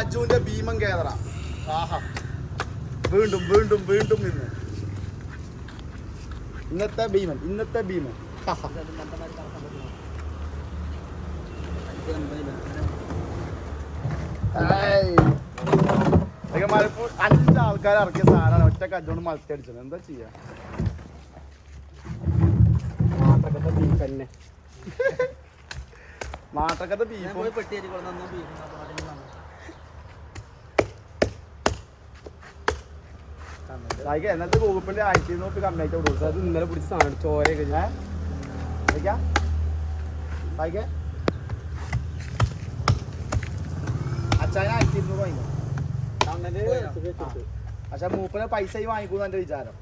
അജുവിന്റെ ഭീമൻ കേന്ദ്ര. ആഹാ, വീണ്ടും വീണ്ടും വീണ്ടും നിന്ന് ഇന്നത്തെ ഭീമൻ. മലപ്പൂർ 5 ആൾക്കാർ ഇറക്കിയ സാധനമാണ് ഒറ്റക്ക് അജുകൊണ്ട് മത്സരിച്ചത്. എന്താ ചെയ്യാ? മാട്ടക്കത്തെ ബീഫ് എന്നത്തെ ഗൂഗിളിന്റെ 1200 കമ്മിയായിട്ട് കൊടുത്തു. അത് ഇന്നലെ പിടിച്ച സാധനം ചോരയൊക്കെ അച്ഛനെ 1200 വാങ്ങിക്കും. പക്ഷെ മൂപ്പനെ പൈസ വാങ്ങിക്കൂന്ന് എന്റെ വിചാരം.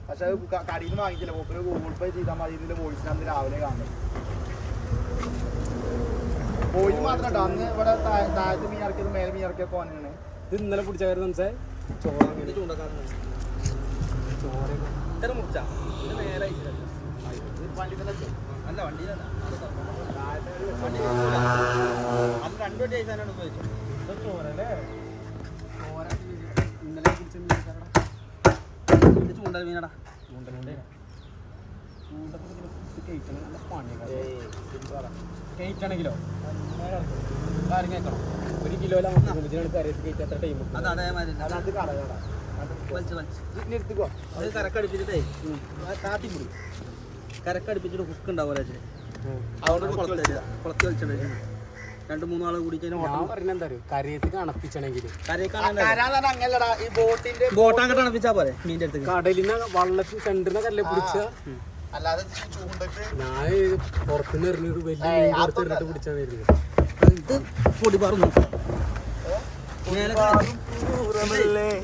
പക്ഷെ അത് കടയിൽ നിന്ന് വാങ്ങിക്കില്ല. മൂപ്പര് ഗൂഗിൾ പേ ചെയ്താൽ മതി. ഇതിന്റെ വോയിസിന് അന്ന് രാവിലെ കാണും. വോയിസ് മാത്രം കേട്ടോ. അന്ന് ഇവിടെ താഴത്ത് മീൻ ഇറക്കിയത് മേലെ മീൻ ഇറക്കിയ പോകാനാണ്. ഇത് ഇന്നലെ പിടിച്ചായിരുന്നു സംസാരം. കേട്ടോ 1 കിലോയിലാണ് എത്ര ടൈം കരക്കടുപ്പിച്ചിട്ടേ കാത്തിപ്പൊടി കരക്കടുപ്പിച്ചിട്ട് കുക്ക് ഉണ്ടാവുമല്ലോ. അവിടെ കുളത്തി വലിച്ചിട്ട് 2-3 ആള് കൂടി ബോട്ട് അങ്ങോട്ട് അണപ്പിച്ചാ പോലെ മീൻ്റെ അടുത്ത് കടലിന് വള്ളത്തിൽ സെന്ററിനെ കല്ലെ പിടിച്ച. അല്ലാതെ ഞാൻ പുറത്തുനിന്ന് എറിഞ്ഞിട്ട് വലിയ പിടിച്ചാൽ ഇത് പൊടി പറഞ്ഞു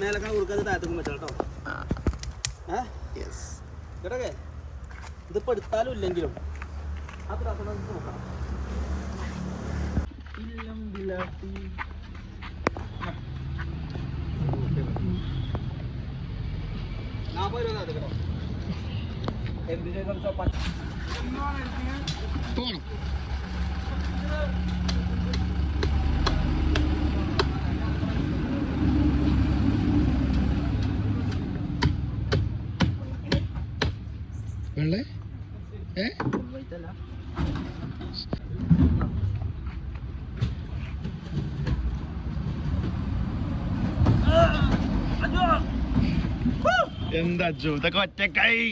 മേലക്കാ കൊടുക്കാതെ താഴത്തേക്കും വെച്ചാട്ടോ. കേട്ടോക്കെ ഇതിപ്പോ എടുത്താലും ഇല്ലെങ്കിലും അത് നോക്കാം. എന്ത് ചെയ്തോ വെള്ളേ എന്താ അജു ഇതൊക്കെ ഒറ്റക്കായി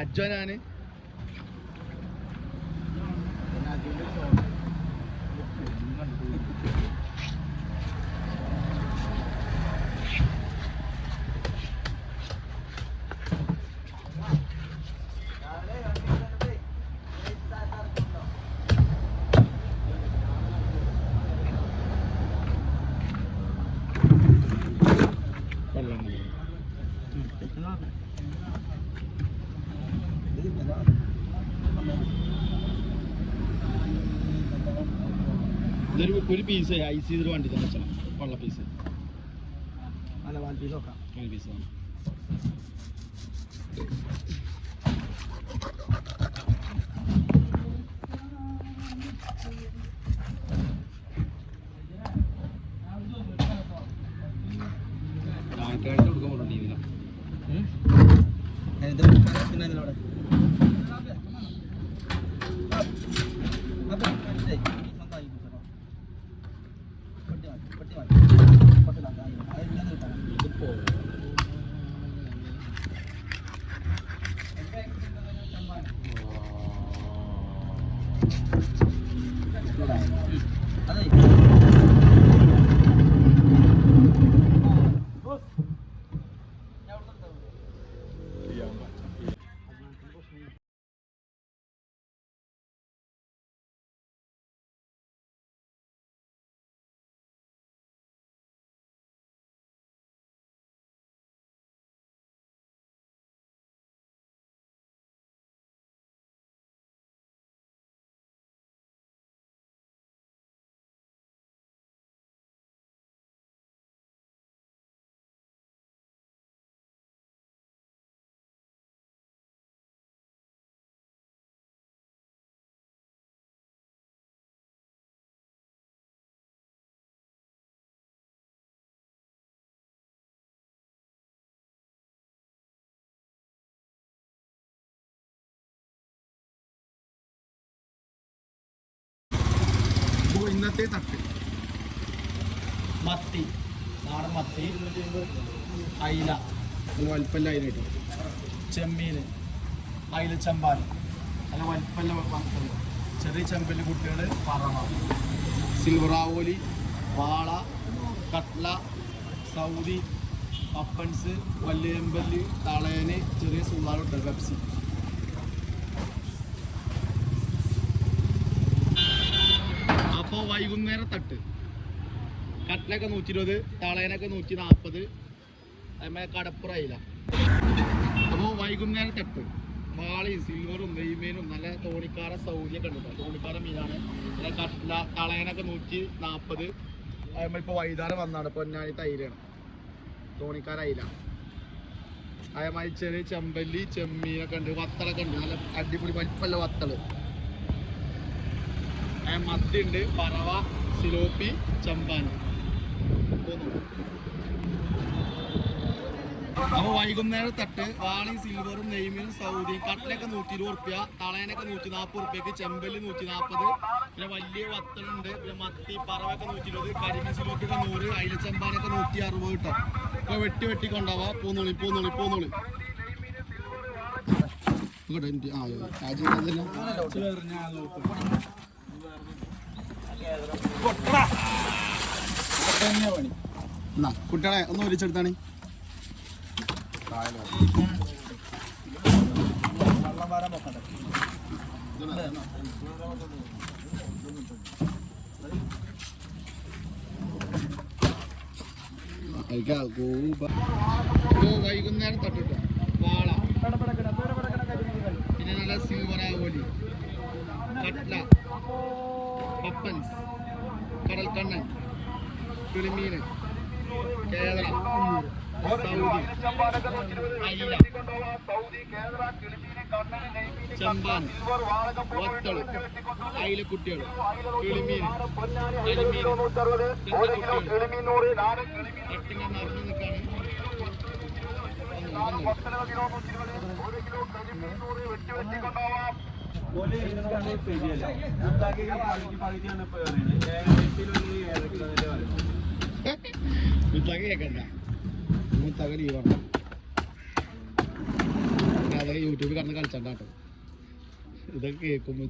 അജുനാണ്. ഒരു പീസ് ഐസ് ചെയ്തിട്ട് വണ്ടി തന്നെ വെച്ചാൽ വള്ള പീസ് അല്ല 1 പീസ് നോക്കാം. 1 പീസ് കൊടുക്കാൻ പോകണ്ടില്ല. ഇന്നത്തെ തട്ട് മത്തി, നാടൻ മത്തി, അയില, വലിപ്പല്ല അയില കിട്ടും, ചെമ്മീൻ, അയില ചമ്പാൻ, നല്ല വലിപ്പല്ല വറുത്തത്, ചെറിയ ചെമ്പല് കുട്ടികൾ, പറവ, സിൽവർ ആവോലി, വാള, കട്ട്ല, സൗദി, പപ്പൻസ്, വല്യമ്പല്, തളയന്, ചെറിയ സുള്ളാറുണ്ട്, പെപ്സി. അപ്പോൾ വൈകുന്നേരം തട്ട് കട്ട്ലൊക്കെ 120, തളയനൊക്കെ 140, അതേമാതിരി കടപ്പുറയില്ല. അപ്പോൾ വൈകുന്നേരം തട്ട് വാളയും സിൽവറും നെയ്മീനും നല്ല തോണിക്കാര സൗദിയൊക്കെ ഉണ്ട്. തോണിക്കാര മീനാണ്. പിന്നെ കട്ട്ല, തളയനൊക്കെ 140. അതേമാതിരി ഇപ്പോൾ വൈകുന്നേരം വന്നാണ് പൊന്നാനി തൈരാണ്, തോണിക്കാര അയില. അതേമാതിരി ചെറിയ ചെമ്പല്ലി, ചെമ്മീനൊക്കെ ഉണ്ട്, വത്തളൊക്കെ ഉണ്ട്, നല്ല അടിപൊളി വലിപ്പല്ല വത്തള്. മത്തി ഉണ്ട്, പറവ, സിലോപ്പി, ചമ്പാൻ. അപ്പോൾ വൈകുന്നേരം തട്ട് വാളയും സിൽവറും നെയ്മീനും സൗദി, കട്ടിലൊക്കെ 120 റുപ്യ, തളയനൊക്കെ 140 റുപ്യക്ക്, ചെമ്പല്ലി 140, പിന്നെ വലിയ വത്തലുണ്ട്, പിന്നെ മത്തി പറവൊക്കെ 120, കരിമീൻ സിലോപ്പിയൊക്കെ 100, അയില ചമ്പാനൊക്കെ 160 കിട്ടും. ഇപ്പോൾ വെട്ടി കൊണ്ടാവാ. പോന്നോളി. കുട്ടികളെ ഒന്ന് ഒരിച്ചെടുത്താണ്. വൈകുന്നേരം തട്ടിട്ടോ വാള, പിന്നെ നല്ല സിൽവർ ആവോലി, കട്ട്ല, പപ്പൻസ്, കടൽക്കണ്ണൻ, കിളിമീൻ, കേരള, സൗദി, അയില, ചമ്പാൻ, വത്തള്, അയിലക്കുട്ടികൾ, കിളിമീൻ, കരിമീൻ, കട്ടിങ്ങ നിറഞ്ഞു നിൽക്കാണ്. കേക്കണ്ട, മുത്തക ലീവാണ്. അതൊക്കെ യൂട്യൂബിൽ കടന്ന് കളിച്ചണ്ടാട്ടോ. ഇതൊക്കെ കേൾക്കുമ്പോ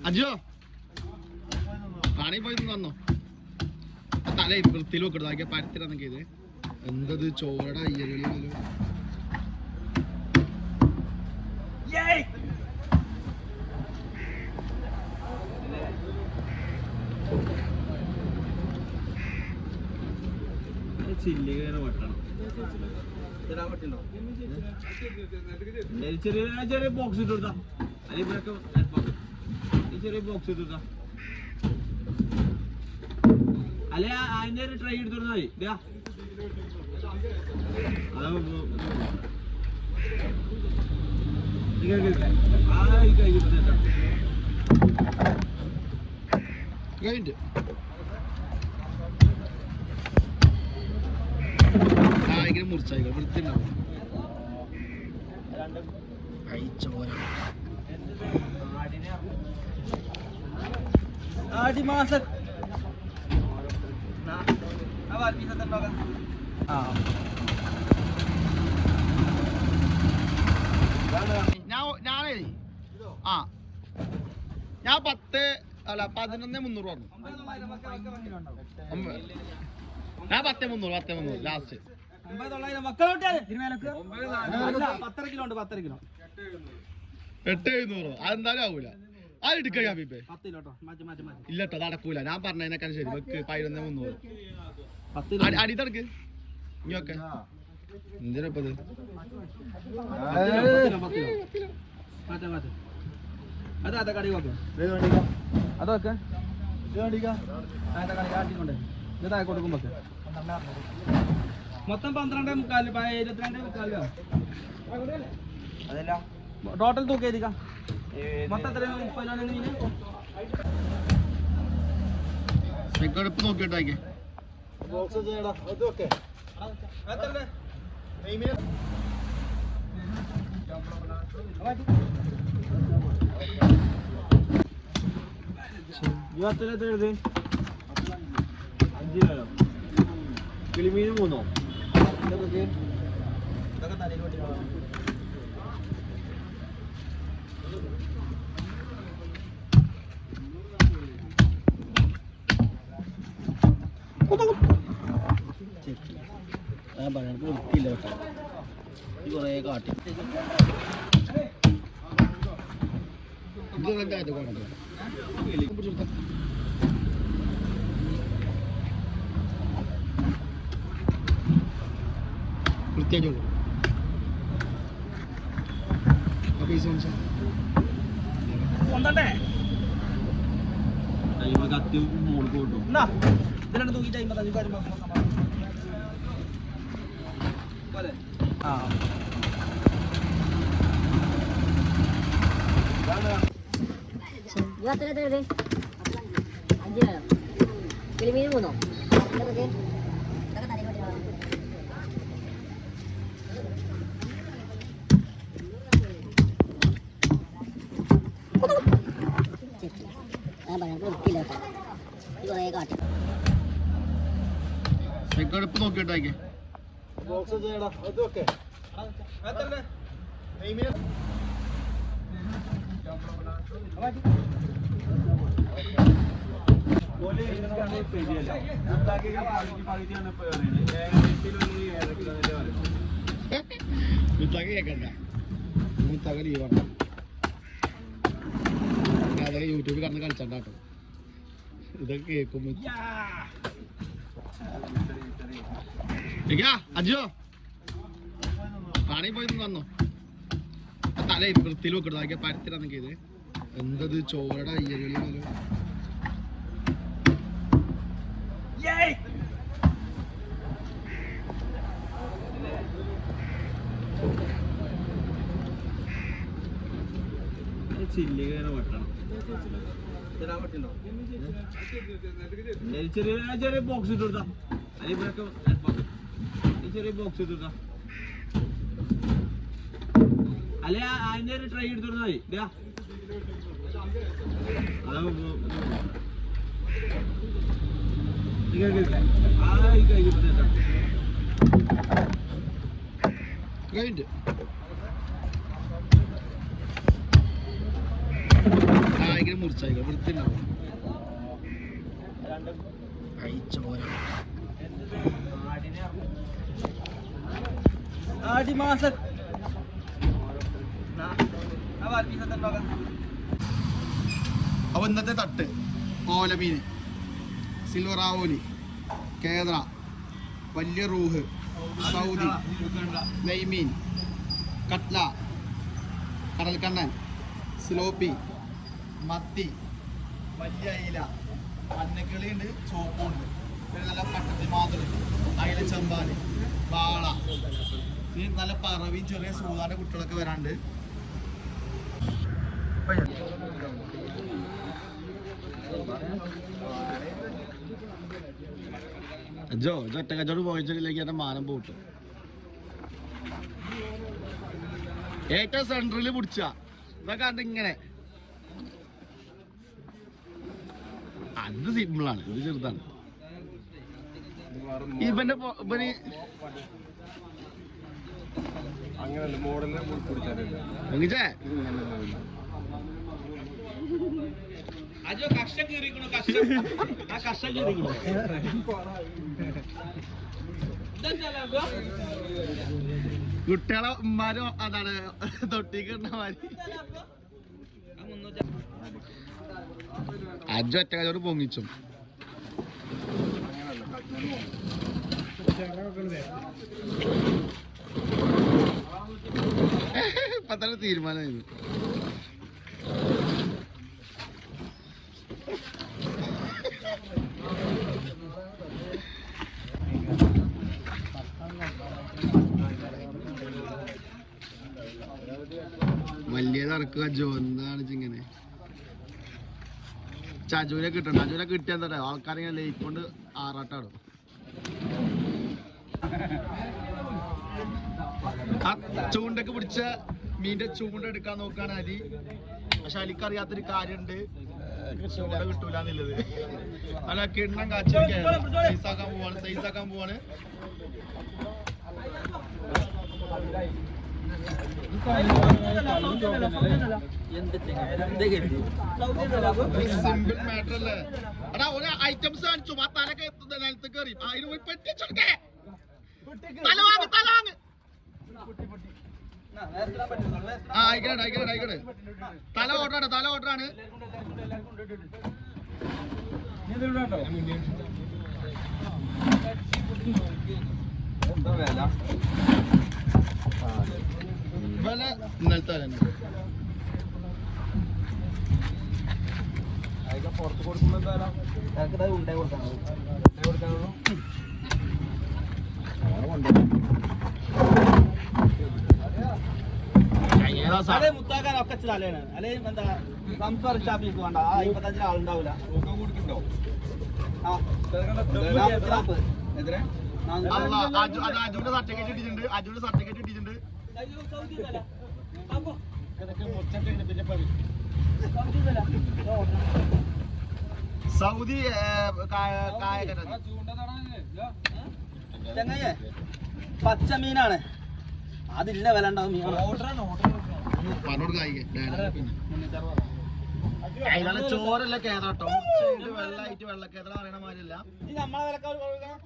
അജോ കാണി പോയി തന്നോ. തല വൃത്തിയിൽ വെക്കരുത്, പരത്തിലൊക്കെ ഇത് എന്തത് ചോട അയ്യകളിയാണല്ലോ. ചില്ലി കയറി വെട്ടണം. ചെറിയ ബോക്സ് ഇട്ട് കൊടുത്താ ചെറിയ ബോക്സ് ഇട്ട് കൊടുത്താ അല്ലെ അതിന്റെ ഒരു ട്രൈ എടുത്തോണ്ടാ മതി. ഇങ്ങനെ മുറിച്ചായിക്കോ വൃത്തിണ്ടാവും. ആടിമാസം ഞാനേ ഞാൻ 11,300 പറഞ്ഞു. ഞാൻ 10,300 ലാസ്റ്റ്. 8,700 അതെന്തായാലും ആവൂല. അത് എടുക്ക ഹബീബേ. ഇല്ലട്ടോ നടക്കൂല. ഞാൻ പറഞ്ഞതിനേക്കാൾ ശരി വെക്ക് 11,300. അടി തടക്ക് ഇനിയൊക്കെ എന്തിനപ്പത് അതൊക്കെ കൊടുക്കുമ്പോ മൊത്തം 12,400 അതല്ല ടോട്ടൽ തൂക്കം എഴുതിക്കാം. മൊത്തം എത്ര 30 നോക്കിയിട്ടാക്കി 5 കിലോ കിളിമീൻ 3 ഇതൊക്കെ തലയിൽ പൊട്ടി വൃത്തിയില്ല കേട്ടോ ഇത് കുറേ കാട്ടി വൃത്തിയായിട്ട് കത്തി മോൾക്ക് കിട്ടും ഇതിലാണ് തൂക്കിട്ട് അടുപ്പ് നോക്കിയിട്ടാക്കി കേക്കണ്ട ലീവാണ് അതൊക്കെ യൂട്യൂബിൽ കടന്ന് കളിച്ചണ്ടാട്ടോ ഇതൊക്കെ കേൾക്കുമ്പോ അജോ പാണി പോയി വന്നോ തല വൃത്തിയിൽ വെക്കട്ടോ പരത്തിലാന്നൊക്കെ ഇത് എന്തത് ചോറയുടെ അയ്യകളിലോ ചില്ലി വെട്ടണം ചെറിയ ബോക്സ് ഇട്ട് കൊടുത്താ ചെറിയ ബോക്സ് ഇട്ട് കൊടുത്താ അല്ലെ അതിന്റെ ഒരു ട്രൈ എടുത്തോടുന്ന മതി മുറിച്ചായിക്കോ വൃത്തിണ്ടാവും ആടിമാസം അപ്പൊ ഇന്നത്തെ തട്ട് ഓലമീന് സിൽവർ ആവോലി കേദ്ര വലിയ റൂഹ് സൗദി നെയ്മീൻ കട്ല കടൽക്കണ്ണൻ സിലോപ്പി മത്തി വലിയ അയില മഞ്ഞക്കിളി ഉണ്ട് ചോപ്പുണ്ട് പിന്നെ നല്ല പട്ടത്തി മാതൃണ്ട് അയില ചെമ്പാല് വാള ഇനി നല്ല പറവിയും ചെറിയ സൂതാന്റെ കുട്ടികളൊക്കെ വരാണ്ട് ഒറ്റക്കച്ചോട് പോയിച്ചിലേക്ക് എന്റെ മാനം പോട്ടു ഏറ്റവും സെൻട്രല് പിടിച്ച ഇതൊക്കെ കണ്ട് ഇങ്ങനെ അത് സിമ്പിളാണ് ഇത് ചെറുതാണ് ഇവന് കുട്ടികളെ ഉമ്മാരോ അതാണ് തൊട്ടിക്കിട്ട മാതിരി അജു ഒറ്റക്കാരോട് പൊങ്ങിച്ചു ഇപ്പൊ തന്നെ തീരുമാനമായിരുന്നു വലിയ നടക്കുക അജോ എന്താണ് ഇങ്ങനെ ചജുവിനെ കിട്ടണം അജുവിനെ കിട്ടിയ എന്താ ആൾക്കാരിങ്ങനെ ലേക്ക് കൊണ്ട് ആറാട്ടാടും ആ ചൂണ്ടൊക്കെ പിടിച്ച മീൻ്റെ ചൂണ്ട എടുക്കാൻ നോക്കാണ് അലി പക്ഷെ അലിക്ക് അറിയാത്തൊരു കാര്യമുണ്ട് ചൂണ്ട കിട്ടൂലെന്നുള്ളത്. അല്ല കിണ്ണം കാച്ചി സൈസാക്കാൻ പോവാണ്. സിമ്പിൾ മാറ്റർ അല്ലേ? എടാ ഒരു ഐറ്റംസ് കാണിച്ചു ആ തലക്ക് നിലത്ത് കയറി അതിന് പോയി പെട്ടിച്ചെടുക്കേ. തലവാങ്ങ് ആയിക്കോട്ടെ. തല ഓർഡറാണ്. വില ഇന്നലത്തെ തന്നെ പുറത്ത് കൊടുക്കുമ്പോ മുത്താക്കാനൊക്കെ തലയാണ് അല്ലെ എന്താ സംസാരം സ്റ്റാഫിലേക്ക് വേണ്ട 55 ആളുണ്ടാവില്ല. അജുവിന്റെ സർട്ടിഫിക്കറ്റ് ഇട്ടിട്ടുണ്ട്. സൗദി ചെങ്ങയ്യേ പച്ച മീനാണ്. അതില്ല വില ഉണ്ടാവും. അതിനുള്ള ചോരല്ല കേട്ടോ. വെള്ളായിട്ട് വെള്ളക്കേത്ര അറിയണ മാതിരില്ല. നമ്മളെ 360 കൊടുക്കണം.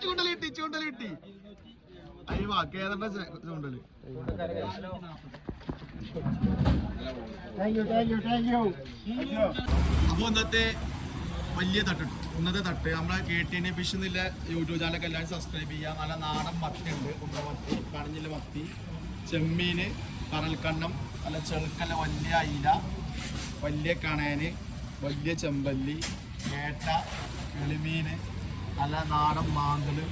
ചൂണ്ടലിട്ടി അയ്യോ കേരള ചൂണ്ടല്. അപ്പൊ ഇന്നത്തെ വലിയ തട്ടിട്ടു. ഇന്നത്തെ തട്ട് നമ്മളെ KTN ഫിഷ് എന്നുള്ള യൂട്യൂബ് ചാനലൊക്കെ എല്ലാവരും സബ്സ്ക്രൈബ് ചെയ്യുക. നല്ല നാടൻ മത്തി ഉണ്ട്. കുമ്പളമത്തി, കടഞ്ഞില് മത്തി, ചെമ്മീന്, കറൽക്കണ്ണം, നല്ല ചെറുക്കല്ല, വലിയ അയില, വലിയ കണയന്, വലിയ ചെമ്പല്ലി, കേട്ട, കിളിമീന്, നല്ല നാടൻ മാന്തല്,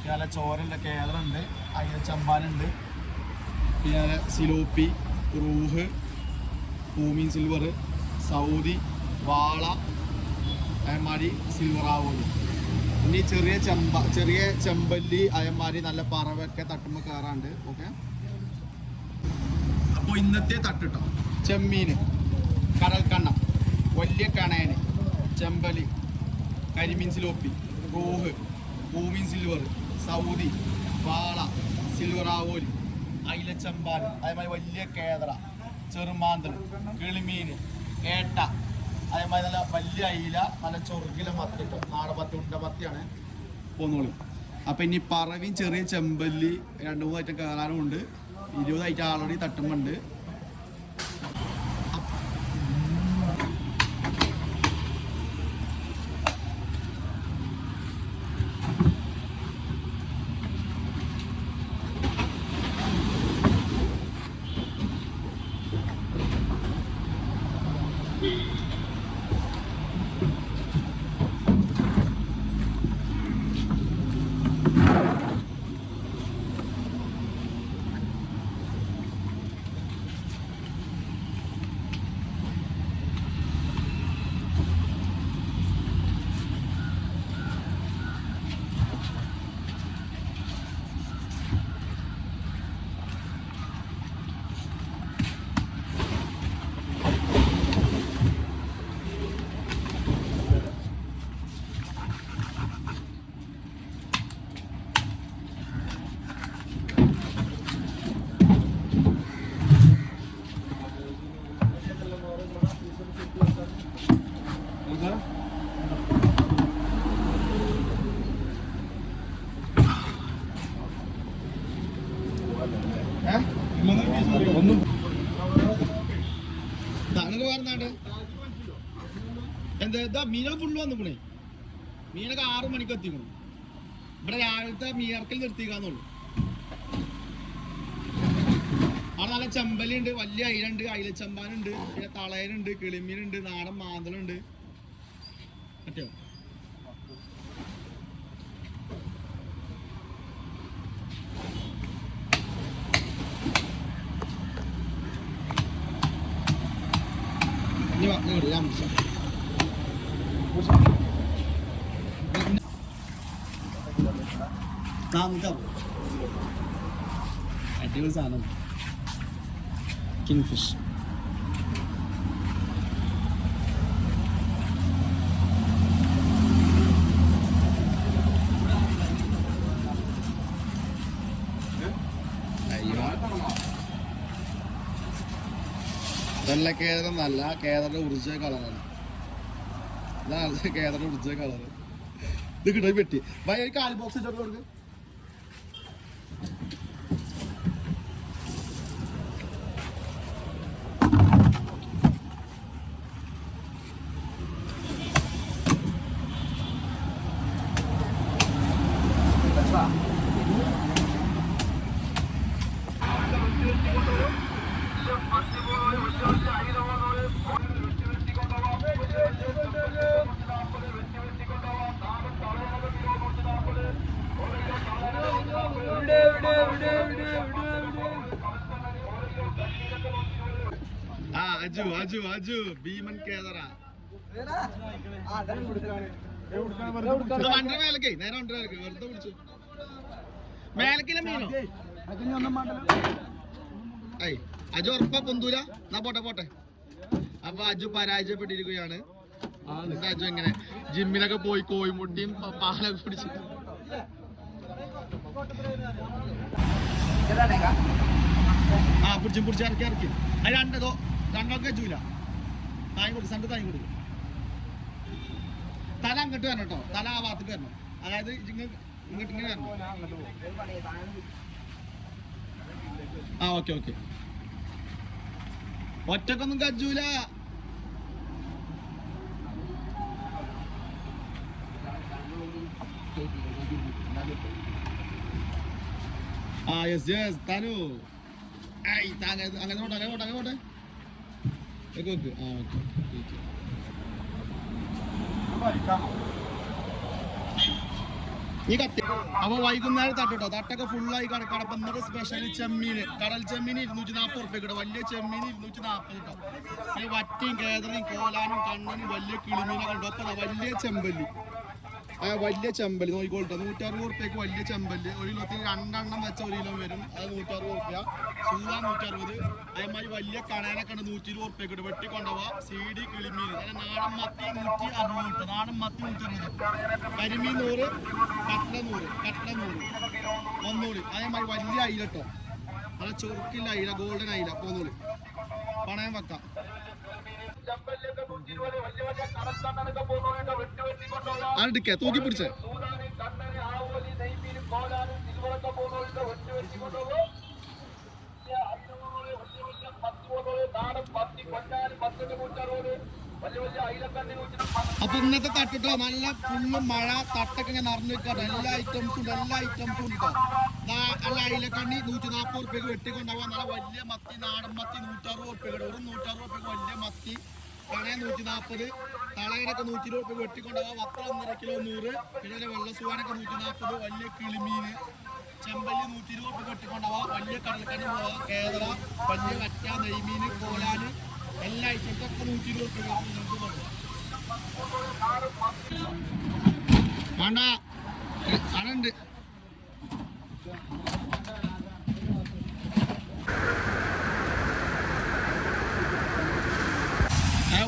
നല്ല ചോരല്ല കേരളുണ്ട്, അയില ചമ്പാനുണ്ട്, പിന്നെ സിലോപ്പി, റൂഹ്, പൂമീൻ സിൽവർ, സൗദി, വാള, അതേമാതിരി സിൽവറാവോലി, ഇനി ചെറിയ ചെമ്പല്ലി, അതേമാതിരി നല്ല പറവൊക്കെ തട്ടുമ്പോൾ കയറാണ്ട്. ഓക്കെ, അപ്പോൾ ഇന്നത്തെ തട്ടിട്ടോ ചെമ്മീന്, കടൽക്കണ്ണം, വലിയ കണയന്, ചെമ്പലി, കരിമീൻ സിലോപ്പി, റൂഹ്, പൂമീൻ സിൽവർ, സൗദി, വാള, സിൽവറാവോലി, അയില ചമ്പാൻ, അതേമാതിരി വലിയ കേദറ, ചെറുമാന്തൽ, കിളിമീന്, ഏട്ട, അതേമാതിരി നല്ല വലിയ അയില, നല്ല ചൊറുകില മത്തി കിട്ടും. നാടൻ മത്തി, ഉണ്ട മത്തിയാണ് പോന്നോളി. അപ്പം ഇനി പറവിയും ചെറിയ ചെമ്പല്ലി 2-3 ഐറ്റം കയറാനും ഉണ്ട്. 20 ഐറ്റം ആൾറെഡി തട്ടുമ്പുണ്ട്. എന്താ മീനൊക്കെ ഫുള്ള് വന്നിക്കണേ. മീനൊക്കെ 6 മണിക്ക് എത്തിക്കണം. ഇവിടെ രാവിലത്തെ മീനർക്കൽ നിർത്തിക്കാന്നുള്ളൂ. അവിടെ നല്ല ചെമ്പലി ഉണ്ട്, വലിയ അയിലുണ്ട്, അയിലച്ചമ്പാനുണ്ട്, പിന്നെ തളയനുണ്ട്, കിളിമീനുണ്ട്, നാടൻ മാന്തലുണ്ട്. പറ്റോ? അടിപൊളി സാധനം. King fish. ഇതല്ല കേദരം നല്ല കേദറിന്റെ ഉറിച്ച കളറാണ്. ഇതാണ് കേദറിന്റെ ഉറിച്ച കളറ്. ഇത് കിട്ടി പെട്ടി ഭയ കാൽ ബോക്സ് ഇട്ടോട്ട് കൊടുക്ക്. അജു അജു അജു ഭീമൻ കേദറ മേലക്കേ നേരെ മേലക്ക് വെറുതെ പിടിച്ചു മേലക്കില്ല മീനോ. ഐ അജു ഉറപ്പാ പൊന്തൂല. എന്നാ പോട്ടെ പോട്ടെ. അപ്പൊ അജു പരാജയപ്പെട്ടിരിക്കുകയാണ്. അജു എങ്ങനെ ജിമ്മിനൊക്കെ പോയി കോഴിമുട്ടിയും പാലൊക്കെ പിടിച്ചു. ആ പിടിച്ച് ഇറക്കി ഇറക്കി. അത് രണ്ടൊക്കെ അജൂല. താങ്ങി കൊടുക്കും സണ്ട് താങ്ങി കൊടുക്കും. തല അങ്ങോട്ട് വരണം കേട്ടോ. തല ആ ഭാഗത്തേക്ക് വരണം. അതായത് ഇങ്ങോട്ട് ഇങ്ങനെ വരണം. ആ ഓക്കെ ഓക്കെ. ഒറ്റക്കൊന്നും കജൂല. ആ യെസ് യെസ് താനു. അങ്ങനെ പോട്ടെ അങ്ങനെ പോട്ടെ അങ്ങനെ പോട്ടെ. ഓക്കെ ആ ഓക്കെ. ഈ കത്തി അപ്പൊ വൈകുന്നേരം തട്ടോ. തട്ടൊക്കെ ഫുള്ളായി കിടക്കണം. അപ്പൊ ഇന്നത്തെ സ്പെഷ്യൽ ചെമ്മീന്, കടൽ ചെമ്മീന് 240 ഉറുപ്പ്യ കിട്ടും. വലിയ ചെമ്മീന് 240 കിട്ടും. ഈ വറ്റിയും കേദറയും കോലാനും കണ്ണനും വലിയ കിളിമീനൊക്കെ ഉണ്ട്. അപ്പൊ വലിയ ചെമ്പല്ലി, വലിയ ചെമ്പല്ലി നോക്കിക്കോട്ടെ. 160 ഉറുപ്പ്യക്ക് വലിയ ചെമ്പല്ലി. 1 കിലോത്തിന് 2 എണ്ണം വെച്ച 1 കിലോ വരും. അത് 160 ഉറുപ്പ്യ. സൂത 160. അതേമാതിരി വലിയ കണേനൊക്കെ ഉണ്ട് 120 ഉറുപ്പ്യ കിട്ടും. വെട്ടിക്കൊണ്ടുപോവാ. CD കിളിമീൻ അങ്ങനെ നാടൻ മത്തി 160 കിട്ടും. നാടൻ മത്തി 160. കരിമീൻ 100, കട്ട്ല 100, കട്ട്ല 100. ഒന്നൂടി അതേമാതിരി വലിയ അയില കേട്ടോ. നല്ല ചൊറുക്കില്ല അയില, ഗോൾഡൻ അയില. പോന്നൂടി പണയം വെക്കാം. ആരെടുക്ക തൂക്കി പിടിച്ചേ. അപ്പൊ ഇന്നത്തെ തട്ടിട്ടോ നല്ല ഫുള്ള് മഴ. തട്ടൊക്കെ ഇങ്ങനെ നിറഞ്ഞു വെക്കാട്ടോ. എല്ലാ ഐറ്റംസും ഉണ്ട്. കേട്ടോ. നല്ല അയിലക്കണ്ണി 140 ഉറുപ്പ്യക്ക് വെട്ടിക്കൊണ്ടാവാൻ. നല്ല വലിയ മത്തി, നാടൻ മത്തി 160 ഉറുപ്പ്യ കിട്ടും. ഒരു 160 ഉറുപ്പ്യക്ക് വലിയ മത്തി. കണയ 140. തളയനൊക്കെ 120 ഉറുപ്പ്യ വെട്ടിക്കൊണ്ടാവാം. വത്തൽ 1.5 കിലോ 100. പിന്നെ വെള്ളസൂവാനൊക്കെ 140. വലിയ കിളിമീന് ചെമ്പല്ലി 120 ഉറുപ്പ്യ വെട്ടിക്കൊണ്ടാവാം. വലിയ കടൽക്കണ്ണി പോവാം. കേദറ, വലിയ വറ്റ, നെയ്മീന്, കോലാന് എല്ലാ ഐറ്റംസൊക്കെ 120 ഉറുപ്പ്യ വേണ്ട അതുണ്ട്.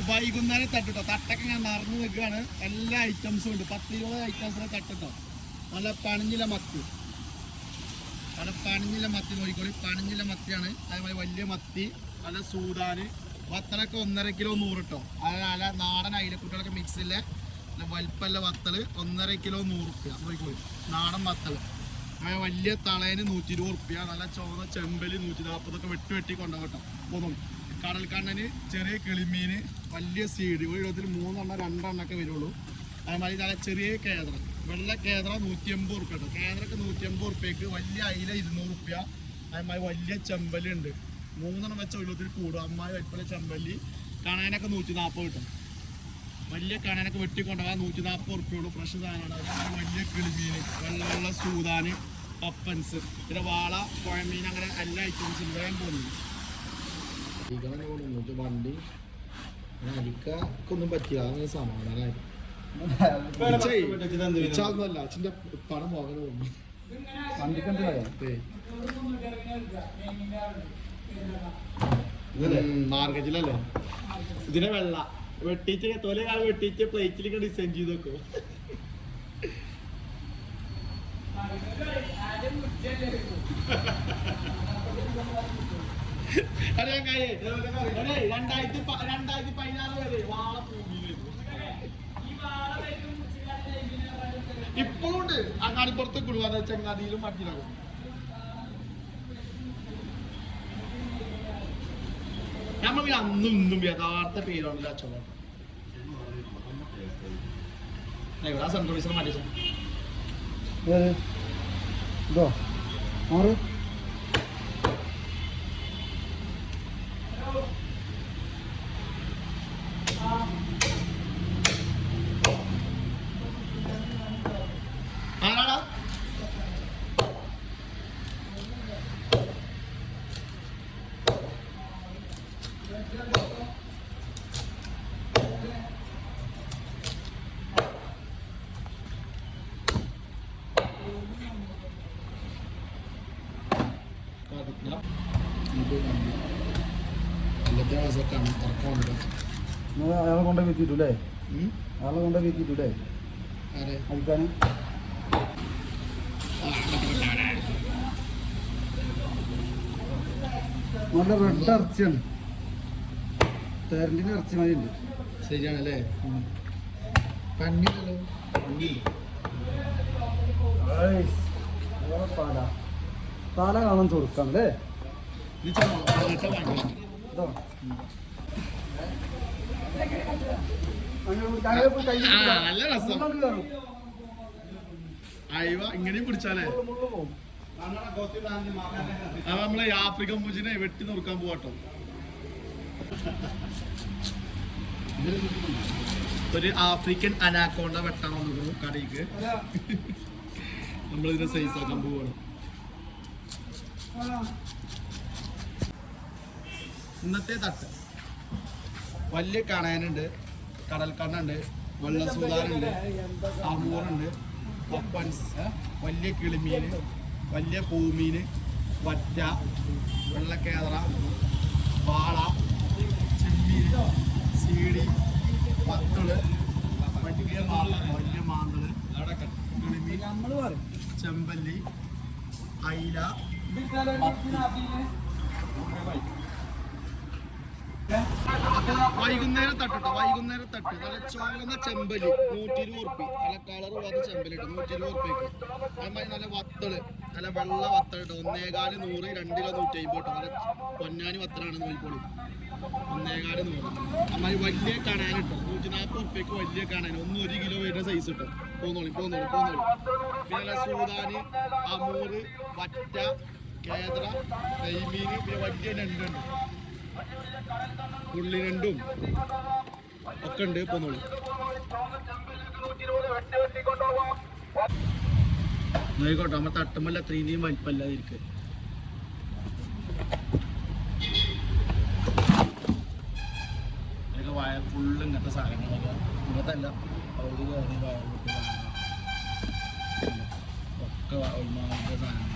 വൈകുന്നേരം തട്ടിട്ടോ. തട്ടൊക്കെ ഇങ്ങനെ നിറഞ്ഞു നിൽക്കുകയാണ്. എല്ലാ ഐറ്റംസും ഉണ്ട്. 10-20 ഐറ്റംസിനെ തട്ടിട്ടോ. നല്ല പണിഞ്ഞില മത്തി, നല്ല പണിഞ്ഞില മത്തി നോക്കിക്കോളി. പണിഞ്ഞില മത്തിയാണ്. അതേപോലെ വലിയ മത്തി, നല്ല സൂതാന്. വത്തലൊക്കെ 1.5 കിലോ 100 കേട്ടോ. അത് നല്ല നാടൻ അയിലക്കുട്ടികളൊക്കെ മിക്സിലെ വലിപ്പല്ല വത്തല് 1.5 കിലോ 100 ഉറുപ്പ്യ നോക്കിക്കോളി. നാടൻ വത്തല്. അങ്ങനെ വലിയ തളേന് 120 ഉറുപ്പ്യ. നല്ല ചുവന്ന ചെമ്പല് 140 വെട്ടി കൊണ്ടുപോകട്ടോ. പോന്നോളൂ. കടൽക്കണ്ണന് ചെറിയ കിളിമീന്, വലിയ CD 1 കിലോത്തിൽ 3 എണ്ണം 2 എണ്ണൊക്കെ വരുള്ളൂ. അതേമാതിരി നല്ല ചെറിയ കേദറ, വെള്ള കേദറ 180 ഉറുപ്പ്യ കേട്ടോ. കേദറൊക്കെ 180 ഉറുപ്പ്യക്ക്. വലിയ അയില 200 ഉറുപ്പ്യ. അതേമാതിരി വലിയ ചെമ്പല്ലി ഉണ്ട്. 3 എണ്ണം വെച്ച 1 കിലോത്തിൽ കൂടും. അമ്മായി വലിപ്പല ചെമ്പല്ലി. കണേനൊക്കെ 140 കിട്ടും. വലിയ കണേനൊക്കെ വെട്ടിക്കൊണ്ടുപോകാൻ 140 ഉറുപ്പ്യുള്ളൂ. ഫ്രഷ് സാധനമാണ്. അതേമാതിരി വലിയ കിളിമീന്, വെള്ള സൂതാന്, പപ്പൻസ്, പിന്നെ വാള, പുഴമീൻ, അങ്ങനെ എല്ലാ ഐറ്റംസും വേഗം പോകുന്നു. വണ്ടി അടിക്കൊന്നും പറ്റില്ല. അങ്ങനെ സമാധാനമായിരുന്നു. അച്ഛൻ്റെ പണം പോകാൻ തോന്നുന്നു. മാർക്കറ്റിലല്ലേ ഇതിനെ വെള്ള വെട്ടിച്ച് തോലെ വെട്ടിച്ച് പ്ലേറ്റിലേക്ക് ഡിസൈൻ ചെയ്ത് വെക്കും. അറിയാൻ 2016 വരെ വാള ഇപ്പോഴും ഉണ്ട്. അങ്ങാടിപ്പുറത്ത് കൊടുക്കാതെ ചങ്ങാതിയിലും മറ്റിലാകും. നമ്മൾ അന്നും ഇന്നും യഥാർത്ഥ പേരാണല്ലോ അച്ഛൻ. എവിടെ സെൻട്രൽ ഓഫീസർ മാറ്റിച്ച ആരാടാ? അയാളെ കൊണ്ടേ വെച്ചിട്ടൂല്ലേ? അയാളെ കൊണ്ടേ വെച്ചിട്ടൂല്ലേ അടിക്കാന്? നല്ല റെഡ് ഇറച്ചിയാണ്. തേരണ്ടിന് ഇറച്ചി മതി ഉണ്ട്. ശരിയാണല്ലേ? പന്നില്ലല്ലോ. പാല കാണാൻ കൊടുക്കാം അല്ലേ? നല്ല രസം. അയവ ഇങ്ങനെയും പിടിച്ചാലേ. അത് നമ്മളെ ആഫ്രിക്കൻ പൂച്ചിനെ വെട്ടി നോക്കാൻ പോവാട്ടോ. ഒരു ആഫ്രിക്കൻ അനാക്കോണ്ട വെട്ടാൻ വന്നു കടയ്ക്ക്. നമ്മളിതിനെ സൈസ് ആക്കാൻ പോവാണ്. ഇന്നത്തെ തട്ട് വലിയ കണയനുണ്ട്, കടൽക്കണ്ണുണ്ട്, വെള്ളസൂതാനുണ്ട്, അമൂറുണ്ട്, പപ്പൻസ്, വലിയ കിളിമീൻ, വലിയ പൂമീൻ, വറ്റ, വെള്ളക്കേതറ, വാള, ചെമ്മീൻ, സീഡി, പത്തള്, വലിയ മാന്തള്, കിളിമീൻ, ചെമ്പല്ലി, അയില, വൈകുന്നേരം തട്ടോ. വൈകുന്നേരം തട്ട് നല്ല ചോന്ന ചെമ്പലി 120 ഉറുപ്പി. നല്ല കളർ പോകാത്ത ചെമ്പലിട്ട് 120 ഉറുപ്പിക്ക്. അതുമാതിരി നല്ല വത്തള്, നല്ല വെള്ള വത്തളിട്ട് 1.25 100, 2 കിലോ 150 കേട്ടോ. നല്ല പൊന്നാനി വത്തലാണ് നോക്കിക്കോളി. 1.25 100. അമ്മായി വലിയ കണാനിട്ടോ 140 ഉറുപ്പിക്ക് വലിയ കണാൻ 1 കിലോ വരുന്ന സൈസ് കിട്ടും. പോന്നോളി. പിന്നെ നല്ല സൂതാന്, അമൂറ്, വറ്റ, കേദ്ര, നെയ്മീൻ, പിന്നെ വലിയ ഞണ്ടുണ്ട്, ഉള്ളി രണ്ടും ഒക്കെ ഉണ്ട്. പോന്നോളൂ. നോയിക്കോട്ടെ നമ്മ തട്ടുമല്ല അത്രയും വലിപ്പല്ലാതിരിക്കും. അതൊക്കെ വയർ ഫുള്ള് ഇങ്ങനത്തെ സാധനങ്ങളൊക്കെ ഇങ്ങനത്തല്ല അവിടെ കയറി വയറിട്ട് ഒക്കെ ഒരുമാതിരി സാധനങ്ങൾ.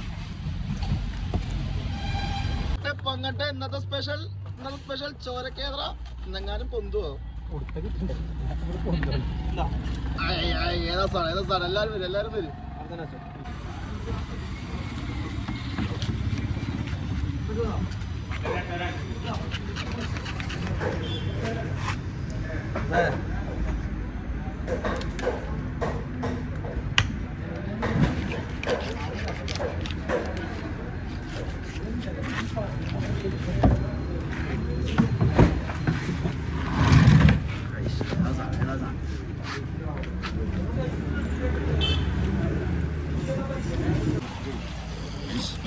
പങ്ങട്ടെ ഇന്നത്തെ സ്പെഷ്യൽ ചോരക്കേദ്ര എന്നെങ്ങാനും പൊന്തുവോ? ഏതാ സാധനം? എല്ലാരും വരും.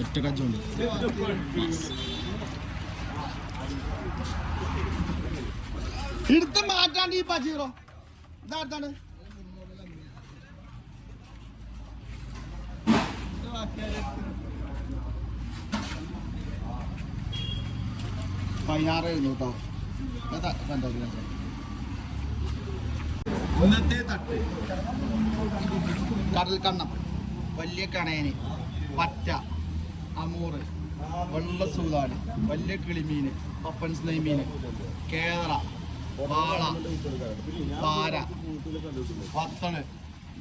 ഒറ്റ കച്ചോണ്ട് എടുത്ത് മാറ്റാണ്ട് ഈ പച്ചീറോ ഇതാണ്. കേട്ടോ. ഇന്നത്തെ തട്ട് കടൽക്കണ്ണം, വലിയ കണയന്, പറ്റ, അമൂറ്, വെള്ളസൂതാന്, വലിയ കിളിമീന്, പപ്പൻസ് നെയ്മീൻ, കേറ, വാള, പാര, വത്തള്,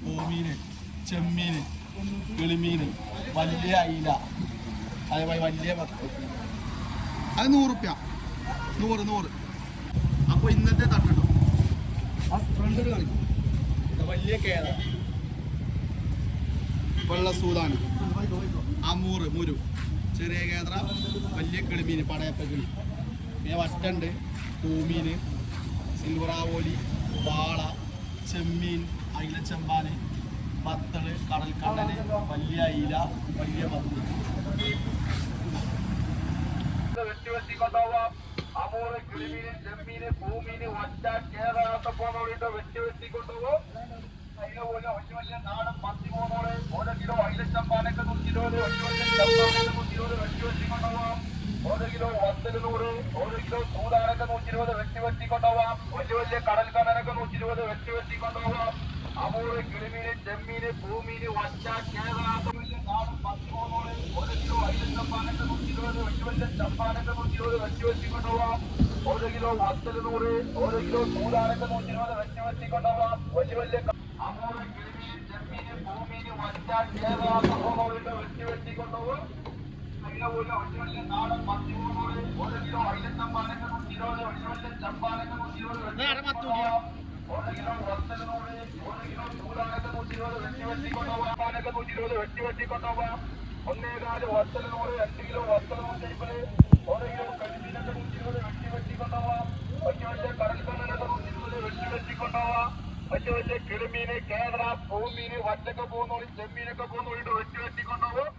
പൂമീന്, ചെമ്മീന്, കിളിമീന്, വലിയ അയില, അതേപോലെ വലിയ പത്ത്. അത് 100 റുപ്യ. 100. അപ്പോൾ ഇന്നത്തെ തട്ടോ ആ ഫ്രണ്ടിൽ കാണിക്കും. വലിയ കേര, വെള്ള സൂതാന്, അമൂറ്, മുരു, ചെറിയ കേദ്ര, വലിയ കിളിമീൻ, പടയപ്പ കിളി, പിന്നെ വറ്റുണ്ട്, പൂമീന്, സിൽവറാവോലി, വാള, ചെമ്മീൻ, അയില ചെമ്പാന്, പത്തള്, കടൽക്കണ്ണന്, വലിയ അയില, വലിയ പത്ത്. അമൂറ്, കിളിമീന്, ചെമ്മീന്, പൂമീന്, വറ്റ, കേരളത്തെ പോകുന്നവരുണ്ട്. വെട്ടി കൊണ്ടുപോകും. അയില പോലെ വലിയ വലിയ നാടൻ മത്തി പോകുന്നവര് 1 കിലോ അയില ചമ്പാനൊക്കെ 120, വലിയ ചമ്പാനൊക്കെ 120 വെട്ടി കൊണ്ടുപോകാം. 1 കിലോ വത്തല് 100, 1 കിലോ സൂതാനൊക്കെ 120 വെട്ടി കൊണ്ടുപോകാം. വലിയ കടൽക്കണ്ണനൊക്കെ 120 വെട്ടി കൊണ്ടുപോകാം. അമൂറ്, കിളിമീന്, ചെമ്മീന്, പൂമീന്, വറ്റ, കേരളത്തെ വലിയ നാടൻ മത്തി പോകുന്നവര് 1 കിലോ അയില ചമ്പാനൊക്കെ 120, വലിയ ചമ്പാനൊക്കെ 120 വെട്ടി കൊണ്ടുപോകാം. 1 കിലോ വത്തല് 100, 1 കിലോ സൂതാനൊക്കെ 120 വെട്ടി കൊണ്ടുപോകാം. വലിയ അമൂറ്, കിളിമീൻ, ചെമ്മീന്, പൂമീന്, വറ്റ, കേരളത്തെ പോകുന്നവരുണ്ട്. വെട്ടി കൊണ്ടുപോകും. അയില പോലെ വലിയ നാടൻ മത്തി പോകുന്നവര് 1 കിലോ അയില ചമ്പാനൊക്കെ 120, വലിയ ചമ്പാനൊക്കെ 120 വെട്ടി കൊണ്ടുപോകാം. 1 കിലോ വത്തല് 100, 1 കിലോ സൂതാനൊക്കെ 120 വെട്ടി കൊണ്ടുപോകാം. 120 വെട്ടി കൊണ്ടുപോകാം. 1.4 വത്തല് 100, 2 കിലോ വത്തല് 150, 1 കിലോ കരിമീനൊക്കെ 120 വെട്ടി കൊണ്ടുപോകാം. വലിയ കടൽക്കണ്ണനൊക്കെ 120 വെട്ടി കൊണ്ടുപോകാം. വലിയ കിളിമീന്, കേരള, പൂമീന്, വറ്റൊക്കെ പോകുന്നോളി, ചെമ്മീനൊക്കെ പോകുന്നോളിട്ട് വെട്ടി കൊണ്ടുപോകും.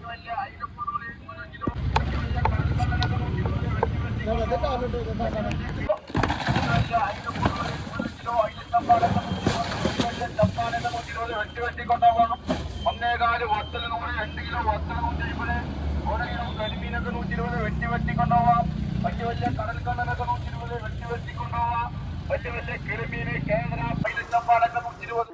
വലിയ അയില പോകുന്നോളി 1 കിലോ, വലിയ കടൽക്കണ്ണനൊക്കെ 120 വെട്ടി കൊണ്ടുപോകാം. വലിയ അയില പോകുന്നോളി 1 കിലോ അയില ചമ്പാനൊക്കെ 120 വെട്ടി കൊണ്ടുപോകാം. 1.4 വത്തല് 100, 2 കിലോ വത്തല് 150, 1 കിലോ കരിമീനൊക്കെ 120 വെട്ടി കൊണ്ടുപോകാം. വലിയ കടൽക്കണ്ണനൊക്കെ 120 വെട്ടി കൊണ്ടുപോകാം. വലിയ കിളിമീന്, കേരള, പൈലച്ചമ്പാടൊക്കെ 120.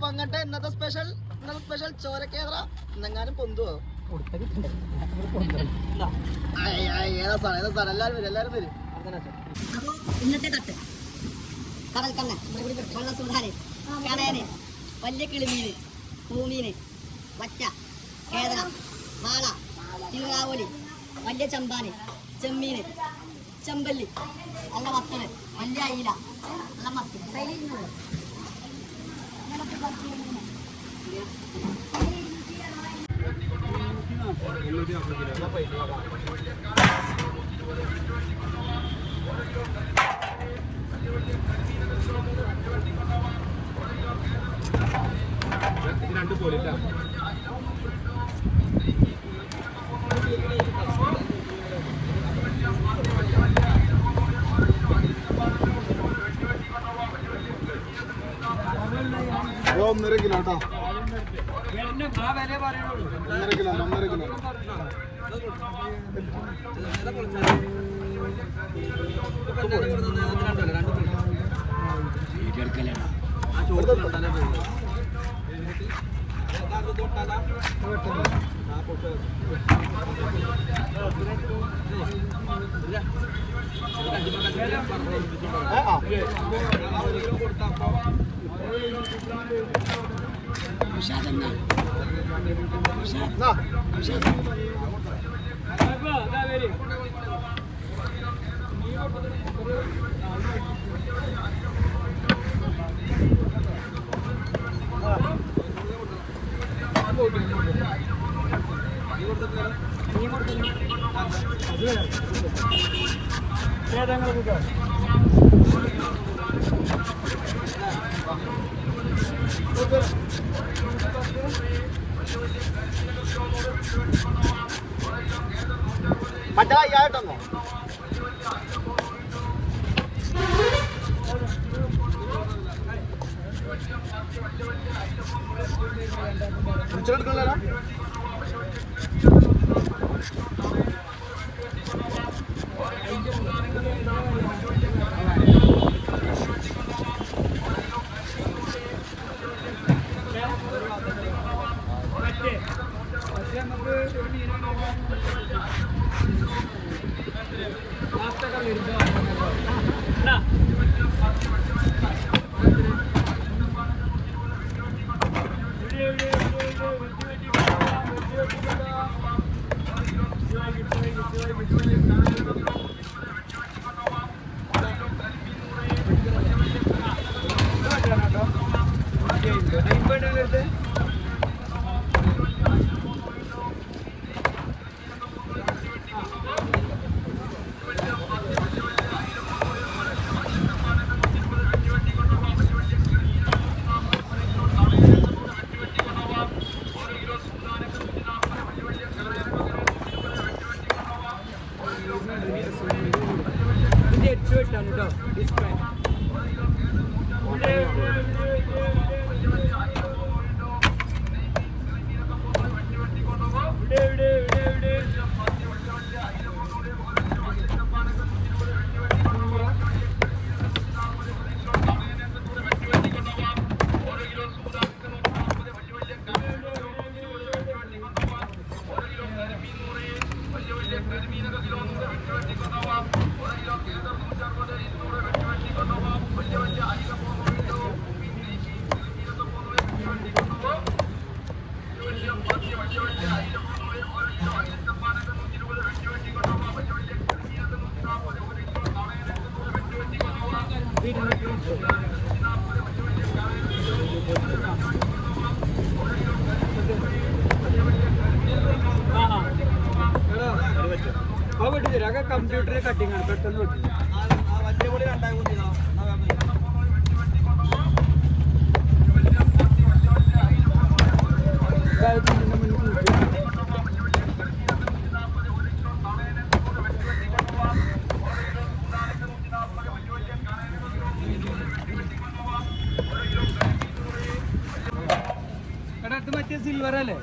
അങ്ങനത്തെ ഇന്നത്തെ സ്പെഷ്യൽ ചോരക്കേറ എന്നെങ്ങാനും പൊന്തുവോ എല്ലാരും വരും. അപ്പൊ ഇന്നത്തെ തട്ട് കടൽക്കണ്ണ, വെള്ളസൂധാന്, കടയന്, വലിയ കിളിമീന്, പൂമീന്, വറ്റ, കേദറ, വാള, സിൽറാവോലി, വലിയ ചമ്പാന്, ചെമ്മീന്, ചെമ്പല്ലി, നല്ല വത്തല്, വലിയ അയില, നല്ല മത്തി. രണ്ട് പോലില്ല. അത് 1.5 കിലോ കേട്ടോ. 1.5 കിലോ. മറ്റേ അയ്യായിട്ടൊന്നോ വിളിച്ചെടുക്കണല്ലോ कंप्यूटर कटिंग പെട്ടെന്ന് വെട്ടി മറ്റേ സിൽവർ അല്ലേ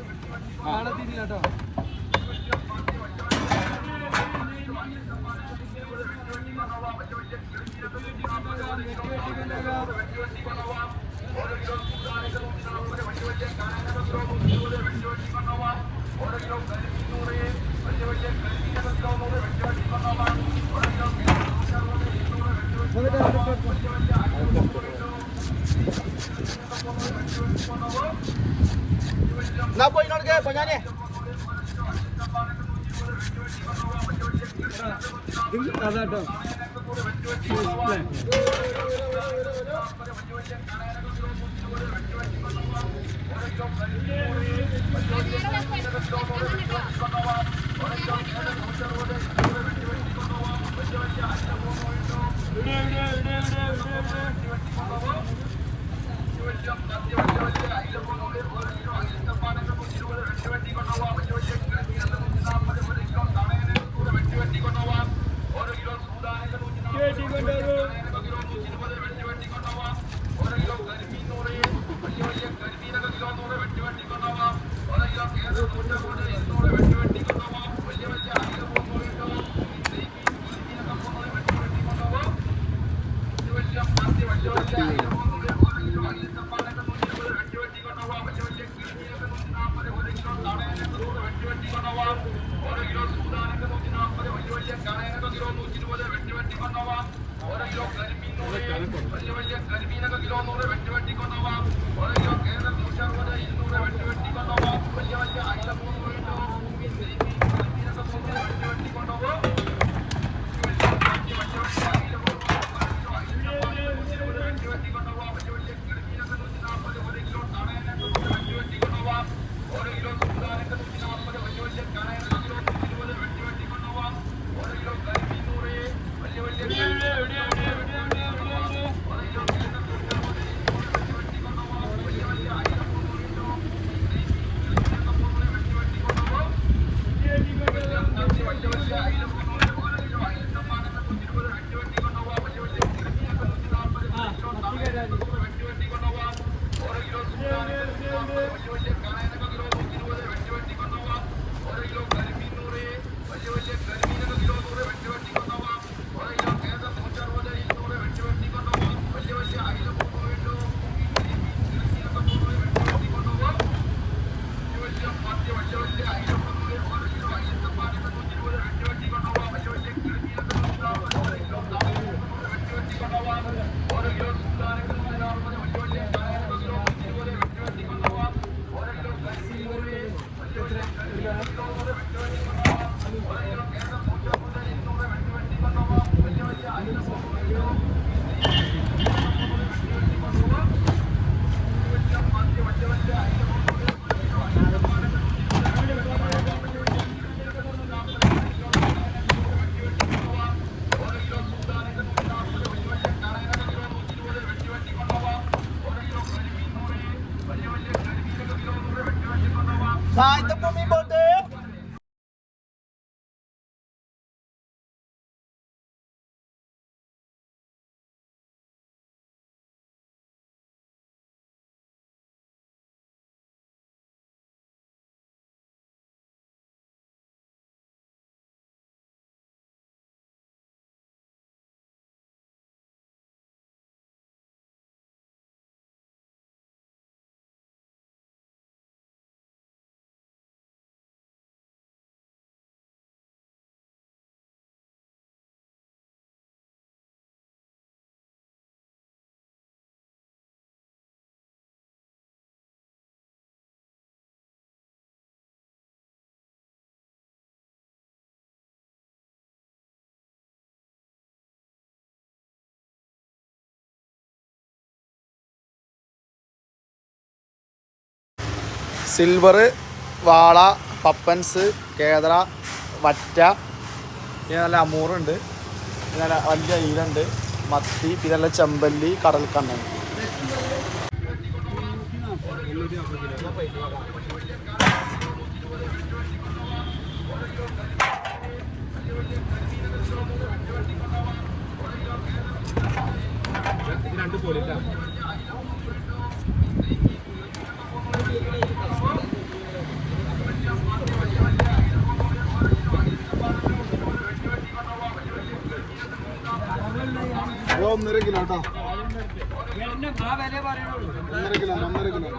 ആളെ തിരില്ല കേട്ടോ ना कोई नड़ गए बजाने അതാട്ടോ സിൽവർ, വാള, പപ്പൻസ്, കേദറ, വറ്റ, പിന്നെ നല്ല അമൂറുണ്ട്, പിന്നെ നല്ല വലിയ അയിലുണ്ട്, മത്തി, പിന്നെ നല്ല ചെമ്പല്ലി, കടൽക്കണ്ണൻ. ഒന്നര കിലോ കേട്ടോ, 1.5 കിലോ.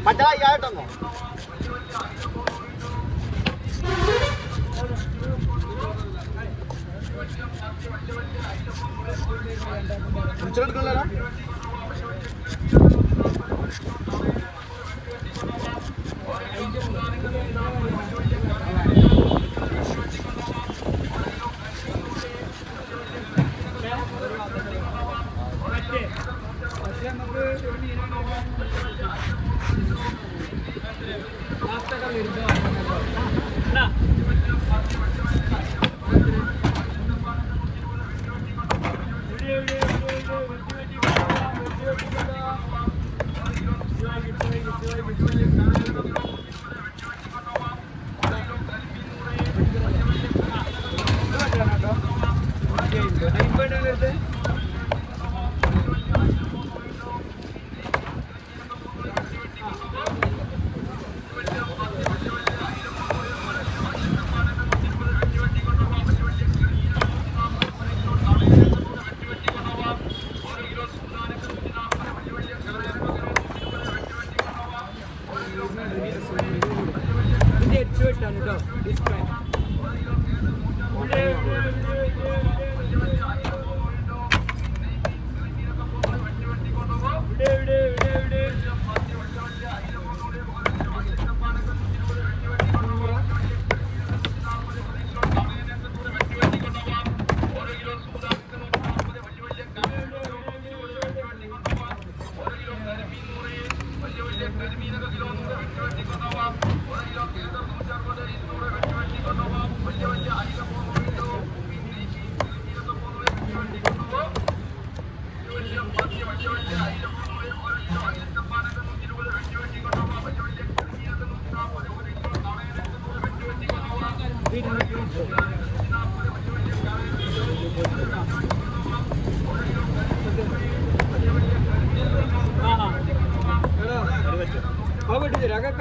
മറ്റേ 5000 1 കുടിച്ചെടുക്കണല്ലോ.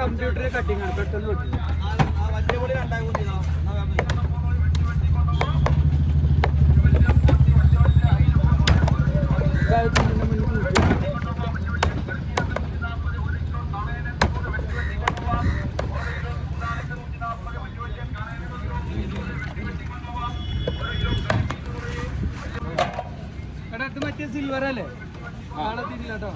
കമ്പ്യൂട്ടറിൽ കട്ടിങ് ആണ് പെട്ടെന്ന് വെട്ടില്ല. എടാ ഇത് മറ്റേ സിൽവർ അല്ലേ? നാളെ തിരില്ല കേട്ടോ.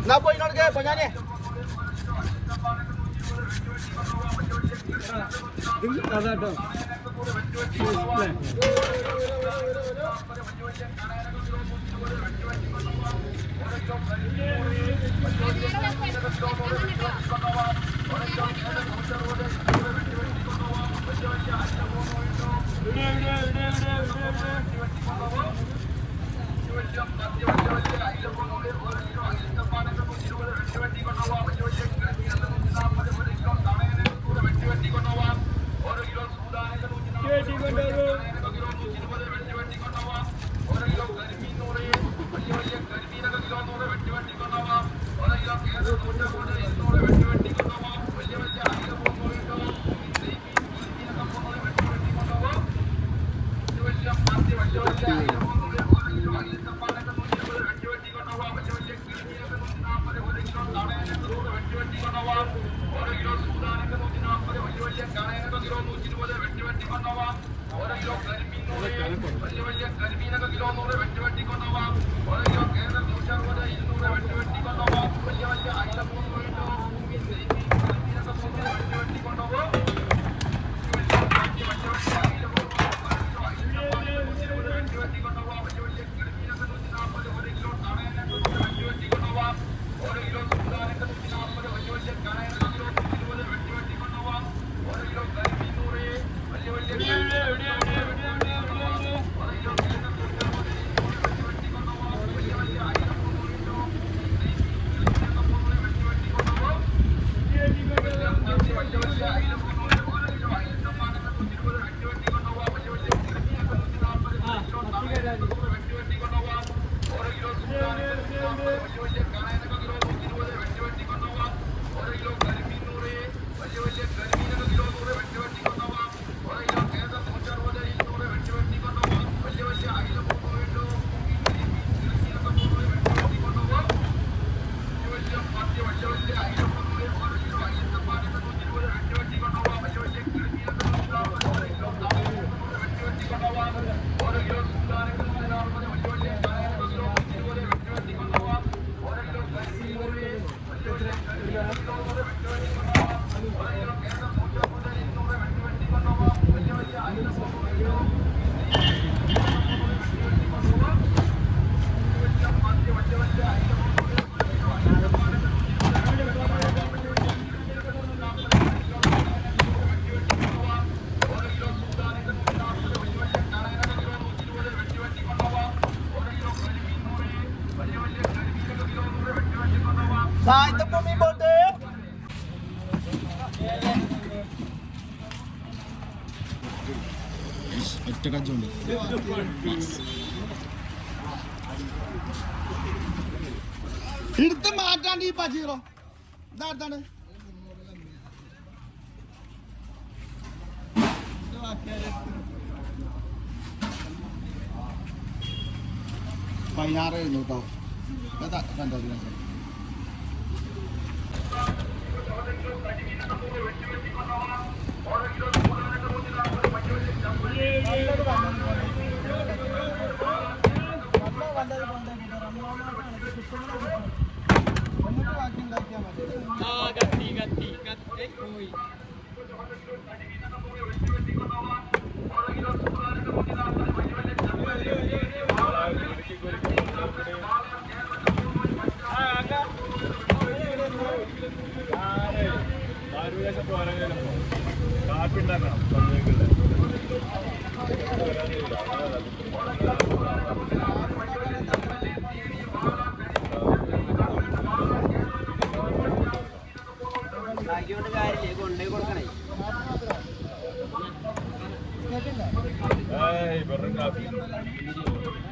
എന്നാ പോയി നോക്കേ പൊഞ്ഞാനെ. അതാട്ടോ ഒറ്റ കച്ചുണ്ട് എടുത്ത് മാറ്റാണ്ട് ഈ പച്ചീറോ ഇതാണ് പതിനാറായിരുന്നു കേട്ടോ കണ്ടോ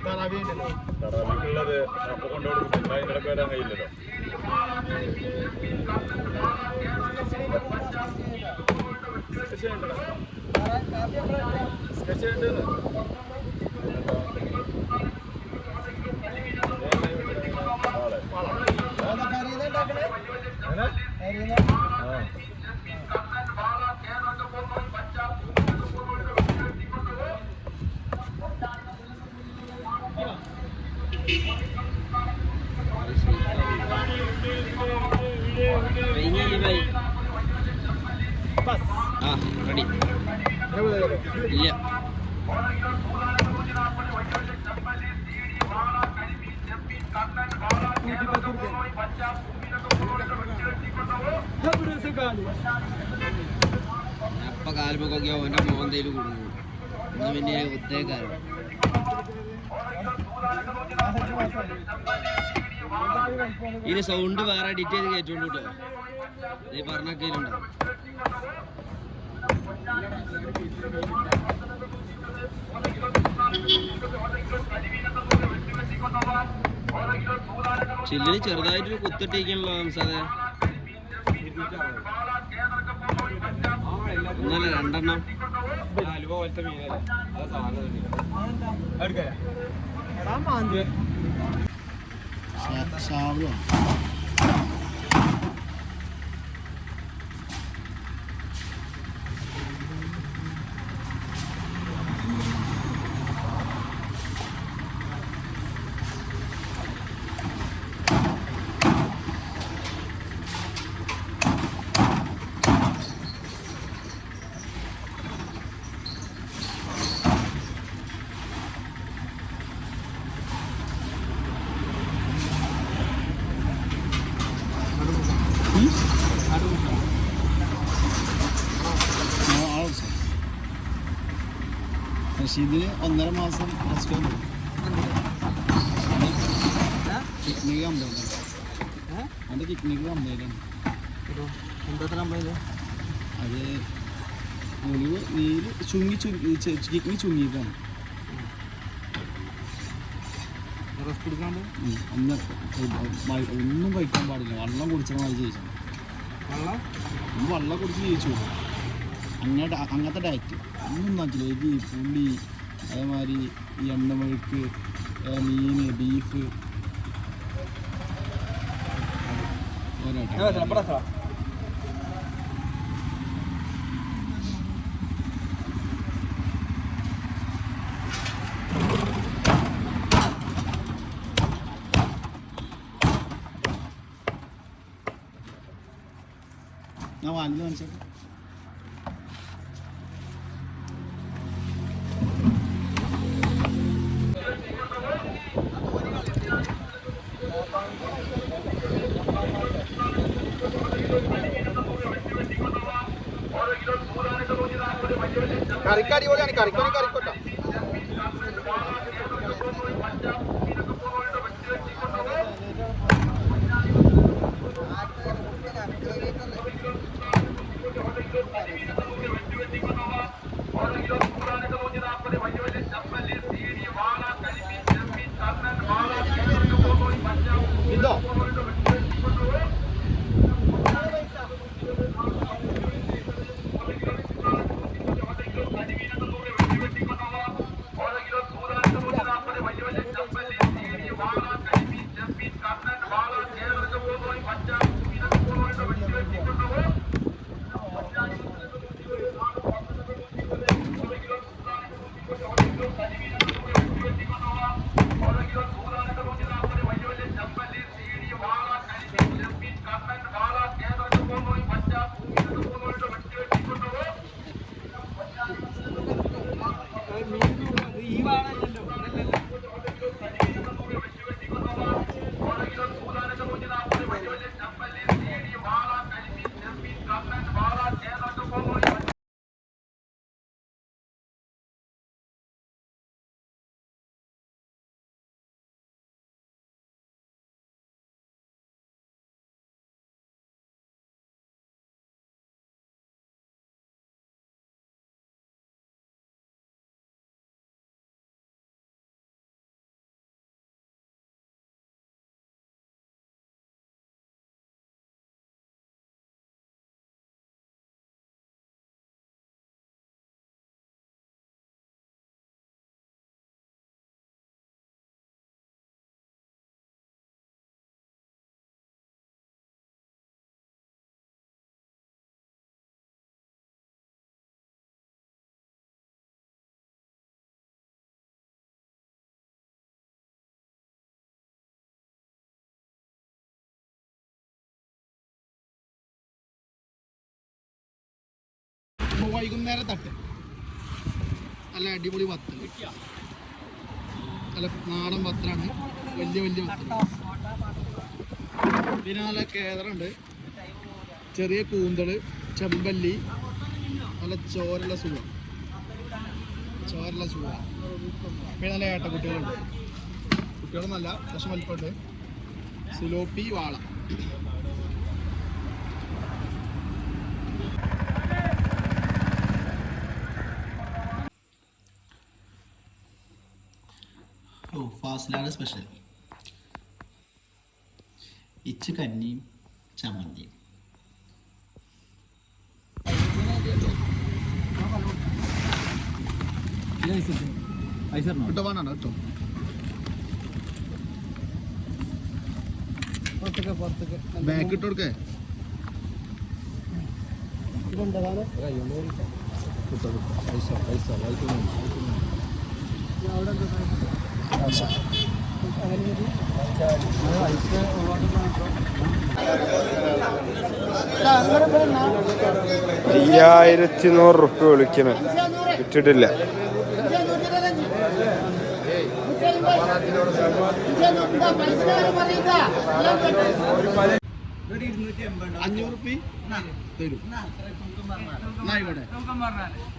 തറവിക്കുള്ളത് അപ്പൊ കൊണ്ടുകൊടുക്കും അതിനിടെ വരാൻ കഴിയില്ലല്ലോ. റെഡി ഇല്ല അപ്പൊ കാൽമൊക്കെ ഓന്റെ മോന്തയില് കൊടുക്കും എന്നാ പിന്നെ ഉത്തേക്കാരം ഇനി സൗണ്ട് വേറെ എഡിറ്റ് ചെയ്ത് കയറ്റുള്ളൂ കേട്ടോ നീ പറഞ്ഞൊക്കെയിലുണ്ടാവും ചില്ലിന് ചെറുതായിട്ടൊരു കുത്തിട്ടിരിക്കണല്ലോ ഹംസാദെ ഒന്നല്ല രണ്ടെണ്ണം റഷീദിന് 1.5 മാസം റെസ്റ്റ് കിഡ്നിക്ക് കംപ്ലൈന്റ് അവൻ്റെ കിഡ്നിക്ക് കംപ്ലൈന്റ് അത് ഒളിവ് നീര് കിഡ്നി ചുങ്ങിയിട്ടാണ് ഒന്നും കഴിക്കാൻ പാടില്ല, വെള്ളം കുടിച്ചാൽ ജയിച്ചു. വെള്ളം കുടിച്ച് ജയിച്ചു. അങ്ങനത്തെ ഡയറ്റ് ഒന്നും നോക്കില്ല. എരി, പുളി, അതേമാതിരി ഈ എണ്ണമെഴുക്ക്, മീൻ, ബീഫ് ഞാൻ വാങ്ങി കാണിച്ചത്. കറിക്ക് അടിപൊളിയാണ്. കറിക്കോട്ടെ. ഇതോ വൈകുന്നേരം തട്ട് നല്ല അടിപൊളി വത്തൽ, നല്ല നാടൻ വത്തലാണ്. വലിയ വത്തൽ. പിന്നെ നല്ല കേദറുണ്ട്, ചെറിയ കൂന്തൽ, ചെമ്പല്ലി, നല്ല ചോരല സുഖം. പിന്നെ നല്ല ഏട്ടക്കുട്ടികളുണ്ട്. കുട്ടികളൊന്നല്ല, പക്ഷെ വലിപ്പമുണ്ട്. സിലോപ്പി, വാള. ഫാസിലാണ് സ്പെഷ്യൽ. ഇച്ച് കന്നിയും ചമ്മന്തിയും. കേട്ടോ വേണോ കേട്ടോ. ബാക്ക് ഇട്ട് കൊടുക്കേ. $5,100 വിളിക്കണ വിറ്റിട്ടില്ല.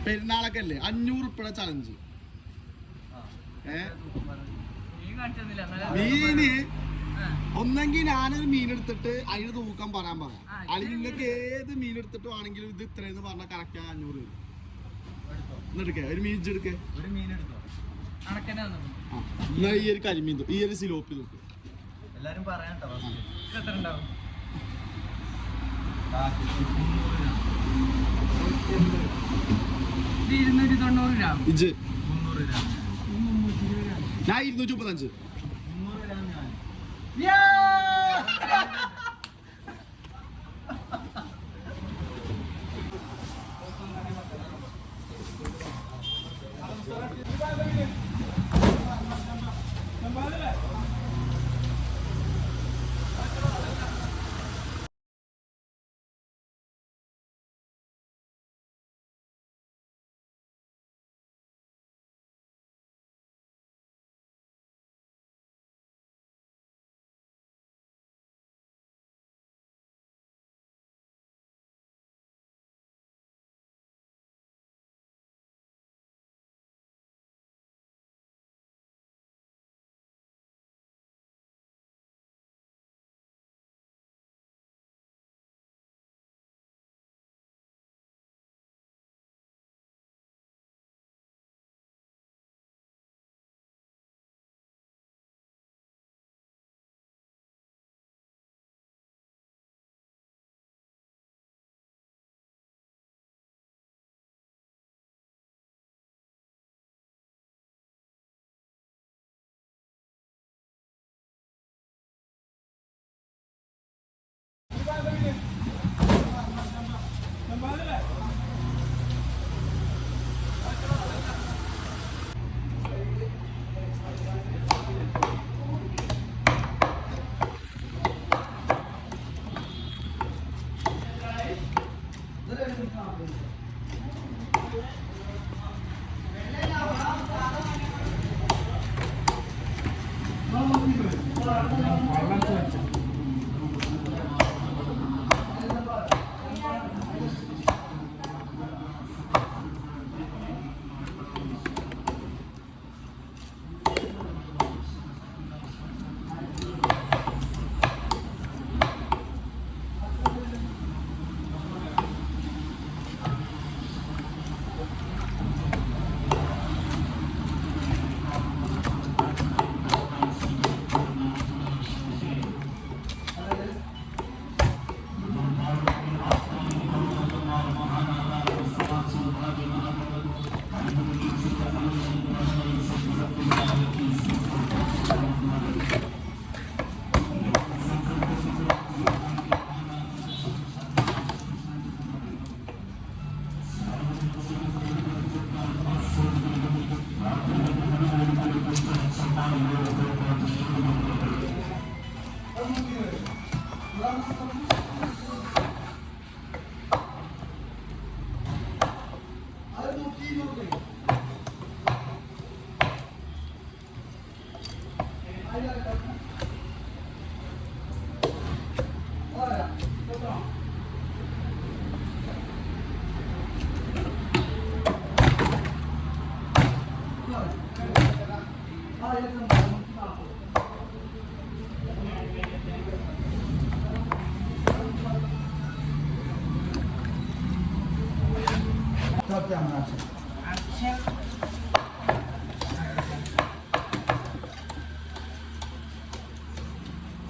പെരുന്നാളൊക്കെ അല്ലേ $500 ചലഞ്ച്. മീന് ഒന്നെങ്കിൽ ഞാനൊരു മീനെടുത്തിട്ട് അതിന് തൂക്കാൻ പറയാം. അല്ലെങ്കിൽ നിങ്ങൾക്ക് ഏത് മീനെടുത്തിട്ടും ആണെങ്കിലും ഇത് ഇത്രയെന്ന് പറഞ്ഞാൽ കറക്റ്റ് 500 വരും. എന്നെടുക്കേ ഒരു മീൻ എടുക്കേ. എന്നാ ഈ ഒരു കരിമീൻ ഈ ഒരു സിലോപ്പി നോക്ക്. എല്ലാരും പറയാട്ടോ എത്ര ഉണ്ടാവും? ഇഞ്ച് ഞാൻ 235.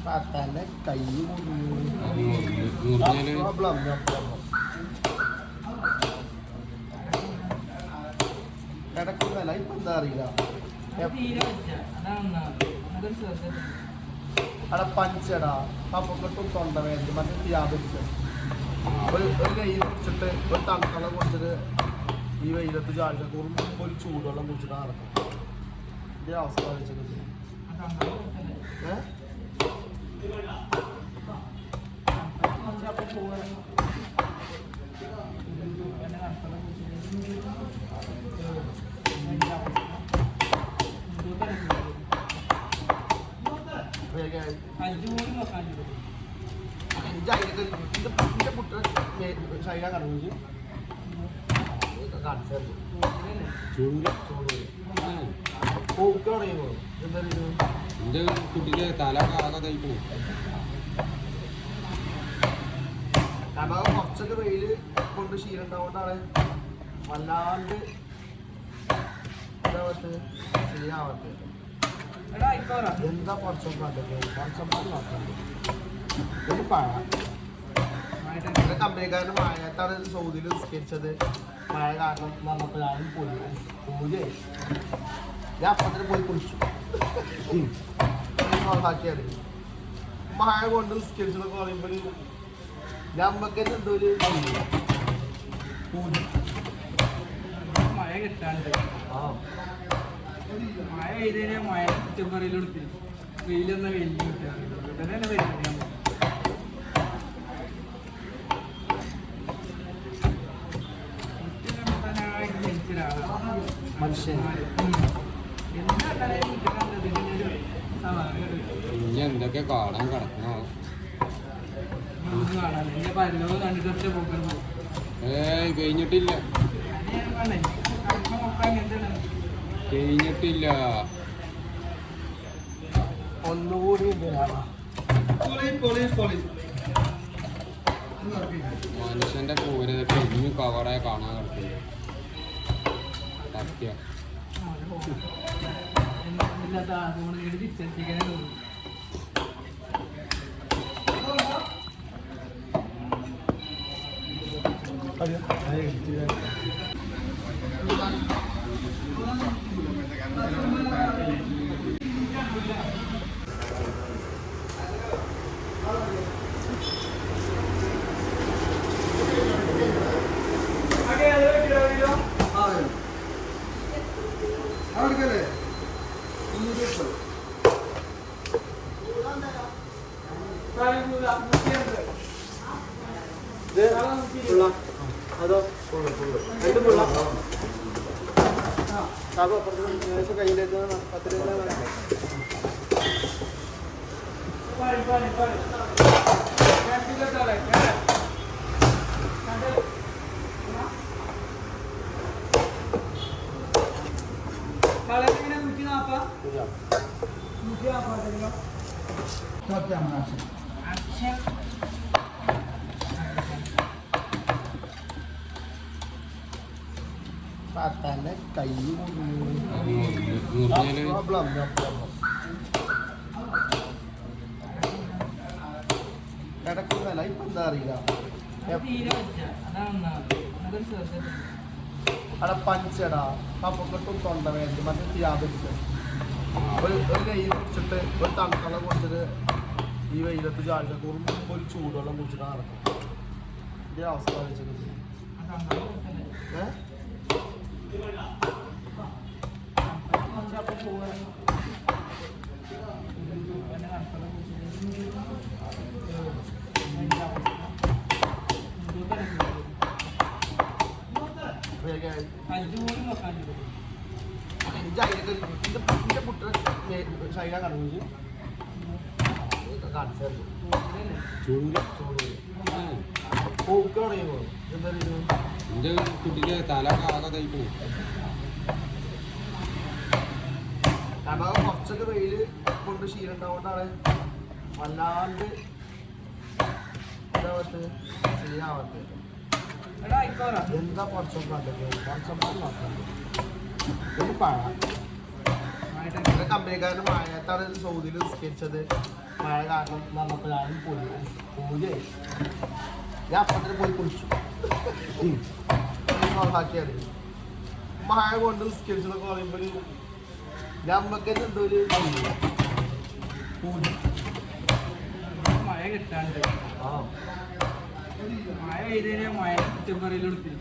Patahnya kayu കിടക്കുന്നല്ല ഇപ്പൊ എന്താ അറിയില്ല അവിടെ പഞ്ചടാ കഫക്കെട്ടും തൊണ്ടവേദന മറ്റേ വ്യാപിച്ച് ഒരു കയ്യിൽ കുടിച്ചിട്ട് ഒരു തണുത്തളം കുടിച്ചിട്ട് ഈ വെയിലത്ത് ചാടിച്ച ഒരു ചൂടുവെള്ളം കുടിച്ചിട്ട് നടക്കും ഇതിന്റെ അവസ്ഥ വെച്ചിട്ട് ശരീരം കടന്നു എന്റെ കുട്ടിക്ക് തല ആകെ തയ്ക്കണേ കാരണം കുറച്ചൊക്കെ വെയില് കൊണ്ട് ശീലം ഉണ്ടാവുകൊണ്ടാണ് വല്ലാണ്ട് ഇതാവത്ത് ശരിയാവത്ത് എന്താ കുറച്ചും കമ്പനിക്കാരന് മഴയത്താണ് സൗദിയിൽ നിസ്കരിച്ചത്. മഴ കാരണം വന്നപ്പോൾ ഞാനും പോയി ഞാൻ അപ്പത്തിന് പോയി കുളിച്ചു. ആക്കിയത് മഴ കൊണ്ട് നിസ്കരിച്ചതൊക്കെ പറയുമ്പോൾ ഞമ്മക്ക് എന്തോ ഒരു മഴ കിട്ടാണ്ട് മഴ ചെയ്തതിനെ മഴ കുറ്റപ്പറയിലെടുത്തി വെയിലെന്ന വെയിൽ കിട്ടാറില്ല വരുന്നത് ജനിച്ചൊരാളാണ് മനുഷ്യൻ. ഇനി എന്തൊക്കെ കാണാൻ കിടക്കണോ? കാണാൻ എന്റെ പരിലോകം കണ്ടിട്ട് പോക്കാൻ പോകും. കഴിഞ്ഞിട്ടില്ല കഴിഞ്ഞിട്ടില്ല. ഒന്നുകൂടി മനുഷ്യന്റെ കൂരതൊക്കെ ഇനിയും കവറായി കാണാൻ കിടക്കുന്നു. സത്യം. ഇല്ലാത്ത അതുകൊണ്ട് തിരിച്ചെത്തിക്കാനേ തോന്നുന്നു. അതോ രണ്ട് പിള്ള സാബ് അപ്പുറത്ത് കയ്യിലേക്ക് 10 രൂപ കളറിങ്ങനെ 140 തന്നെ കൈ കിടക്കുന്നല്ല ഇപ്പൊ എന്താ അറിയില്ല. അവിടെ പഞ്ചടാ കപ്പക്കെട്ടും തൊണ്ടവേദന മറ്റേ വ്യാപിച്ച് ഒരു കയ്യിൽ കുടിച്ചിട്ട് ഒരു തണുത്തളം കൊടുത്തിട്ട് ഈ വെയിലത്ത് ചാടിക്കൂറും ഒരു ചൂടുവെള്ളം കുടിച്ചിട്ട് നടക്കും. ഇതിന്റെ അവസ്ഥ വെച്ചിട്ട് എന്റെ കുട്ടിയെ ശൈല കടന്നു കാണിച്ചു പോക്ക് പറയുമ്പോ എന്താ എന്റെ കുട്ടിക്ക് തല ആകെ തയ്ക്കണേ. കാരണം കുറച്ചൊക്കെ വെയില് കൊണ്ട് ശീലം ഉണ്ടാവുകൊണ്ടാണ് വല്ലാണ്ട് ഇതാവത്ത് ശരിയാവത്ത്. എന്താ കുറച്ചും കമ്പനിക്കാരന് മഴയത്താണ് സൗദിയിൽ നിസ്കരിച്ചത്. മഴ കാരണം വന്നപ്പോൾ ഞാനും പോയി ഞാൻ അപ്പത്തിന് പോയി കുളിച്ചു. ആക്കിയത് മഴ കൊണ്ട് നിസ്കരിച്ചതൊക്കെ പറയുമ്പോൾ ഞമ്മക്ക് എന്തോ ഒരു മഴ കിട്ടാണ്ട് മഴ ചെയ്തതിനെ മഴ കുറ്റപ്പറയിലെടുത്തി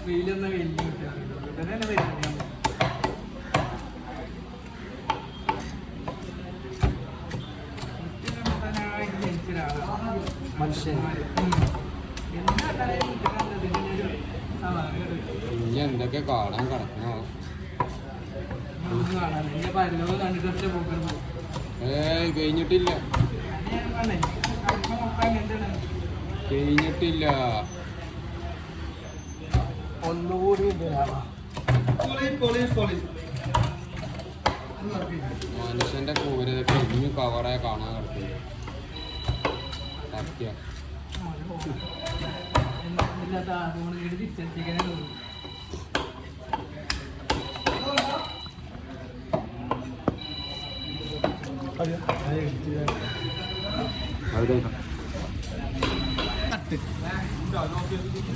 വെയിലെന്ന വെയിൽ കിട്ടാറില്ല വരുന്നത് ജനിച്ചൊരാളാണ് മനുഷ്യൻ. ഇനി എന്തൊക്കെ കാണാൻ കിടക്കണോ? കാണാൻ എന്റെ പരിലോകം കണ്ടിട്ട് പോക്കാൻ പോകും. കഴിഞ്ഞിട്ടില്ല കഴിഞ്ഞിട്ടില്ല. ഒന്നുകൂടി മനുഷ്യന്റെ കൂരതൊക്കെ ഇനിയും കവറായി കാണാൻ കിടക്കുന്നു. സത്യം. ഇല്ലാത്ത അതുകൊണ്ട് തിരിച്ചെത്തിക്കാനേ തോന്നുന്നു. തട്ട്,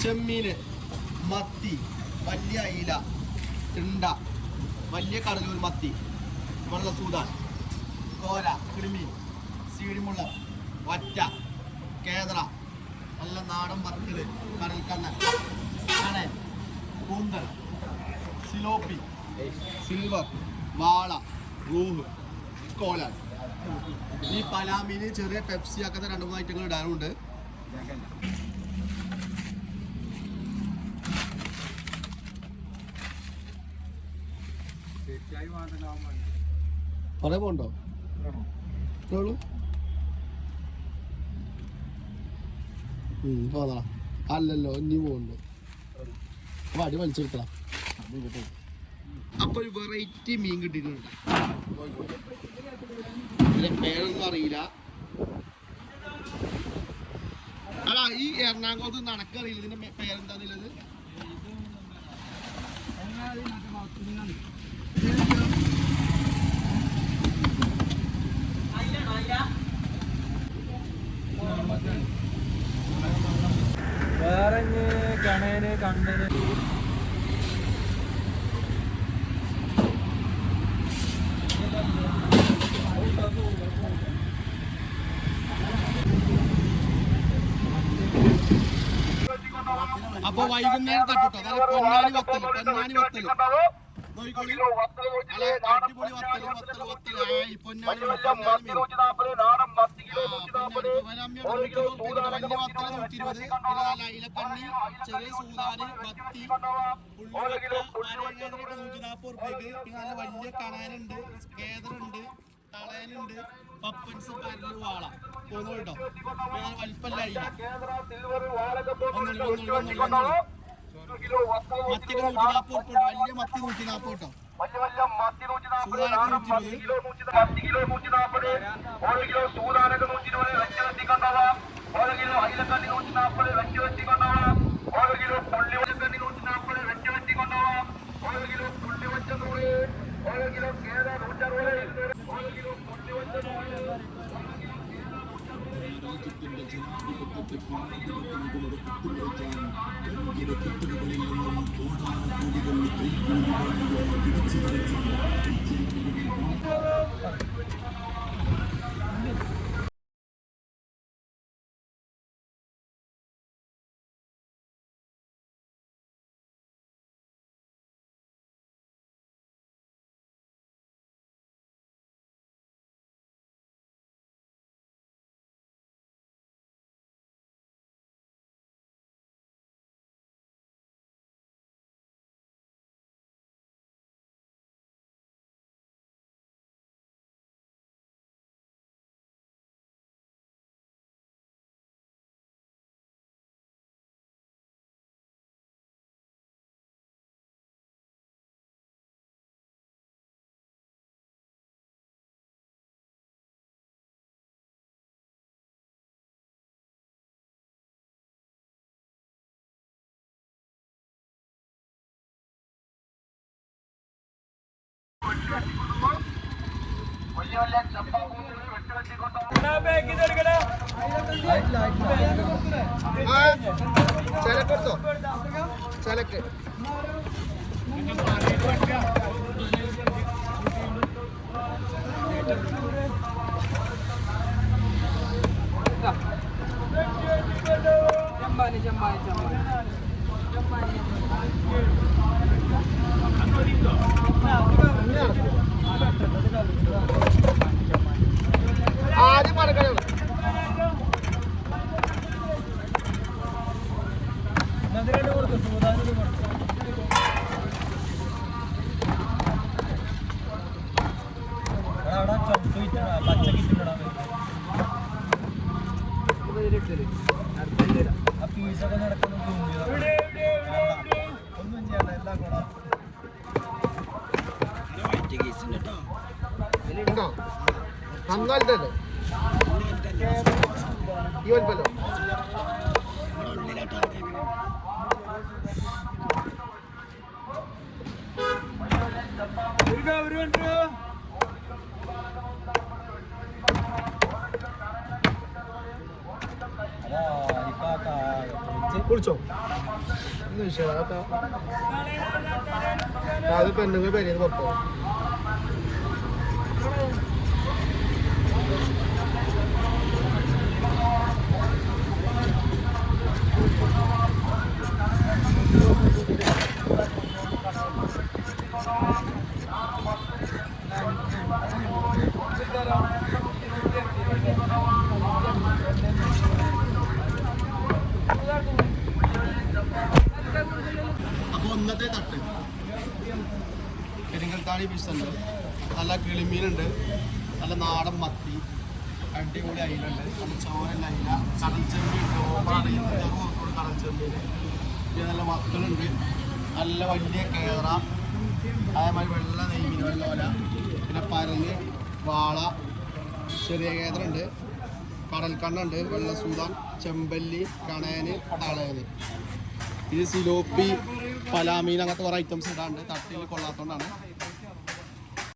ചെമ്മീന്, മത്തി, വലിയ അയില, തിണ്ട, വലിയ കടലൂർ മത്തി, വെള്ളസൂതാൻ, കോര, കിളിമീൻ, സീടിമുള്ളം, വറ്റ, കേദ്ര, നല്ല നാടൻ വത്തല്, കടൽക്കണ്ണൻ, കണൻ, കൂന്തൽ, സിലോപ്പി, സിൽവർ, വാള, റൂഹ്, കോലാൻ. ഈ പലാമീന് ചെറിയ പെപ്സി ആക്കുന്ന 2-3 ഐറ്റങ്ങൾ ഇടാനുണ്ട്. പറയാൻ പോണ്ടോ? പോന്നാ അല്ലല്ലോ, ഇനി പോകണ്ടോ? അപ്പൊ അടി വലിച്ചെടുത്തടാ. അപ്പൊ ഒരു വെറൈറ്റി മീൻ കിട്ടിയിട്ടുണ്ട്. ഇതിന്റെ പേരൊന്നും അറിയില്ല. അല്ല, ഈ എറണാകുളത്ത് നടക്കറിയില്ല ഇതിന്റെ പേരെന്താന്നുള്ളത്. വേറെ കണേന് കണ്ണന് അപ്പൊ വൈകുന്നേരം തട്ടോ. അതായത് പൊന്നാനി വത്തല് അടിപൊളി വത്തല്. പൊന്നാനി അയിലക്കണ്ണി, ചെറിയ സൂതാന്, മത്തി, 140 റുപ്യക്ക്. പിന്നെ നല്ല വലിയ കണാനുണ്ട്, കേദറുണ്ട്, തളയനുണ്ട്, പപ്പൻസ്, പരല്, വാള പോന്നു കേട്ടോ. പിന്നെ വലിപ്പല്ല അയില. മത്തി 140 റുപ്യ, വലിയ മത്തി 140 കേട്ടോ. ചലക്കെടുത്തോ, ചലക്ക്. ആദ്യം മടക്കണം. പീസൊക്കെ നടക്കുന്നു. ഒന്നും ചെയ്യണ്ട, എല്ലാം കൂടാ. നന്നായിട്ടല്ലേ ഈ വലുപ്പല്ലോ. വിളിച്ചോ അത് പെണ്ണുങ്ങൾ പെരിയത് പുറത്തോ അപ്പോൾ ഇന്നത്തെ തട്ട് പെരിങ്ങൽത്താണി ഫിഷ് ഉണ്ട്, നല്ല കിളിമീനുണ്ട്, നല്ല നാടൻ മത്തി, അടിപൊളി അയിലുണ്ട്, നല്ല ചോരല്ല അയില, കടൽ ചെമ്മീൻ ഓപ്പറാണ് ചെറുപുറത്തോട് കടൽ ചെമ്മീൻ, പിന്നെ നല്ല മക്കളുണ്ട്, നല്ല വലിയ കേറ, അതേമാതിരി വെള്ള നെയ്മീൻ, വെള്ള ഓല, പിന്നെ പരല്, വാള, ചെറിയ കേന്ദ്രമുണ്ട്, കടൽക്കണ്ണുണ്ട്, വെള്ള സൂതാൻ, ചെമ്പല്ലി, കണയന്, തളയന്. ഇത് സിലോപ്പി, പലാമീൻ അങ്ങനത്തെ കുറേ ഐറ്റംസ് ഇടാണ്ട് തട്ടിൽ കൊള്ളാത്തതുകൊണ്ടാണ്.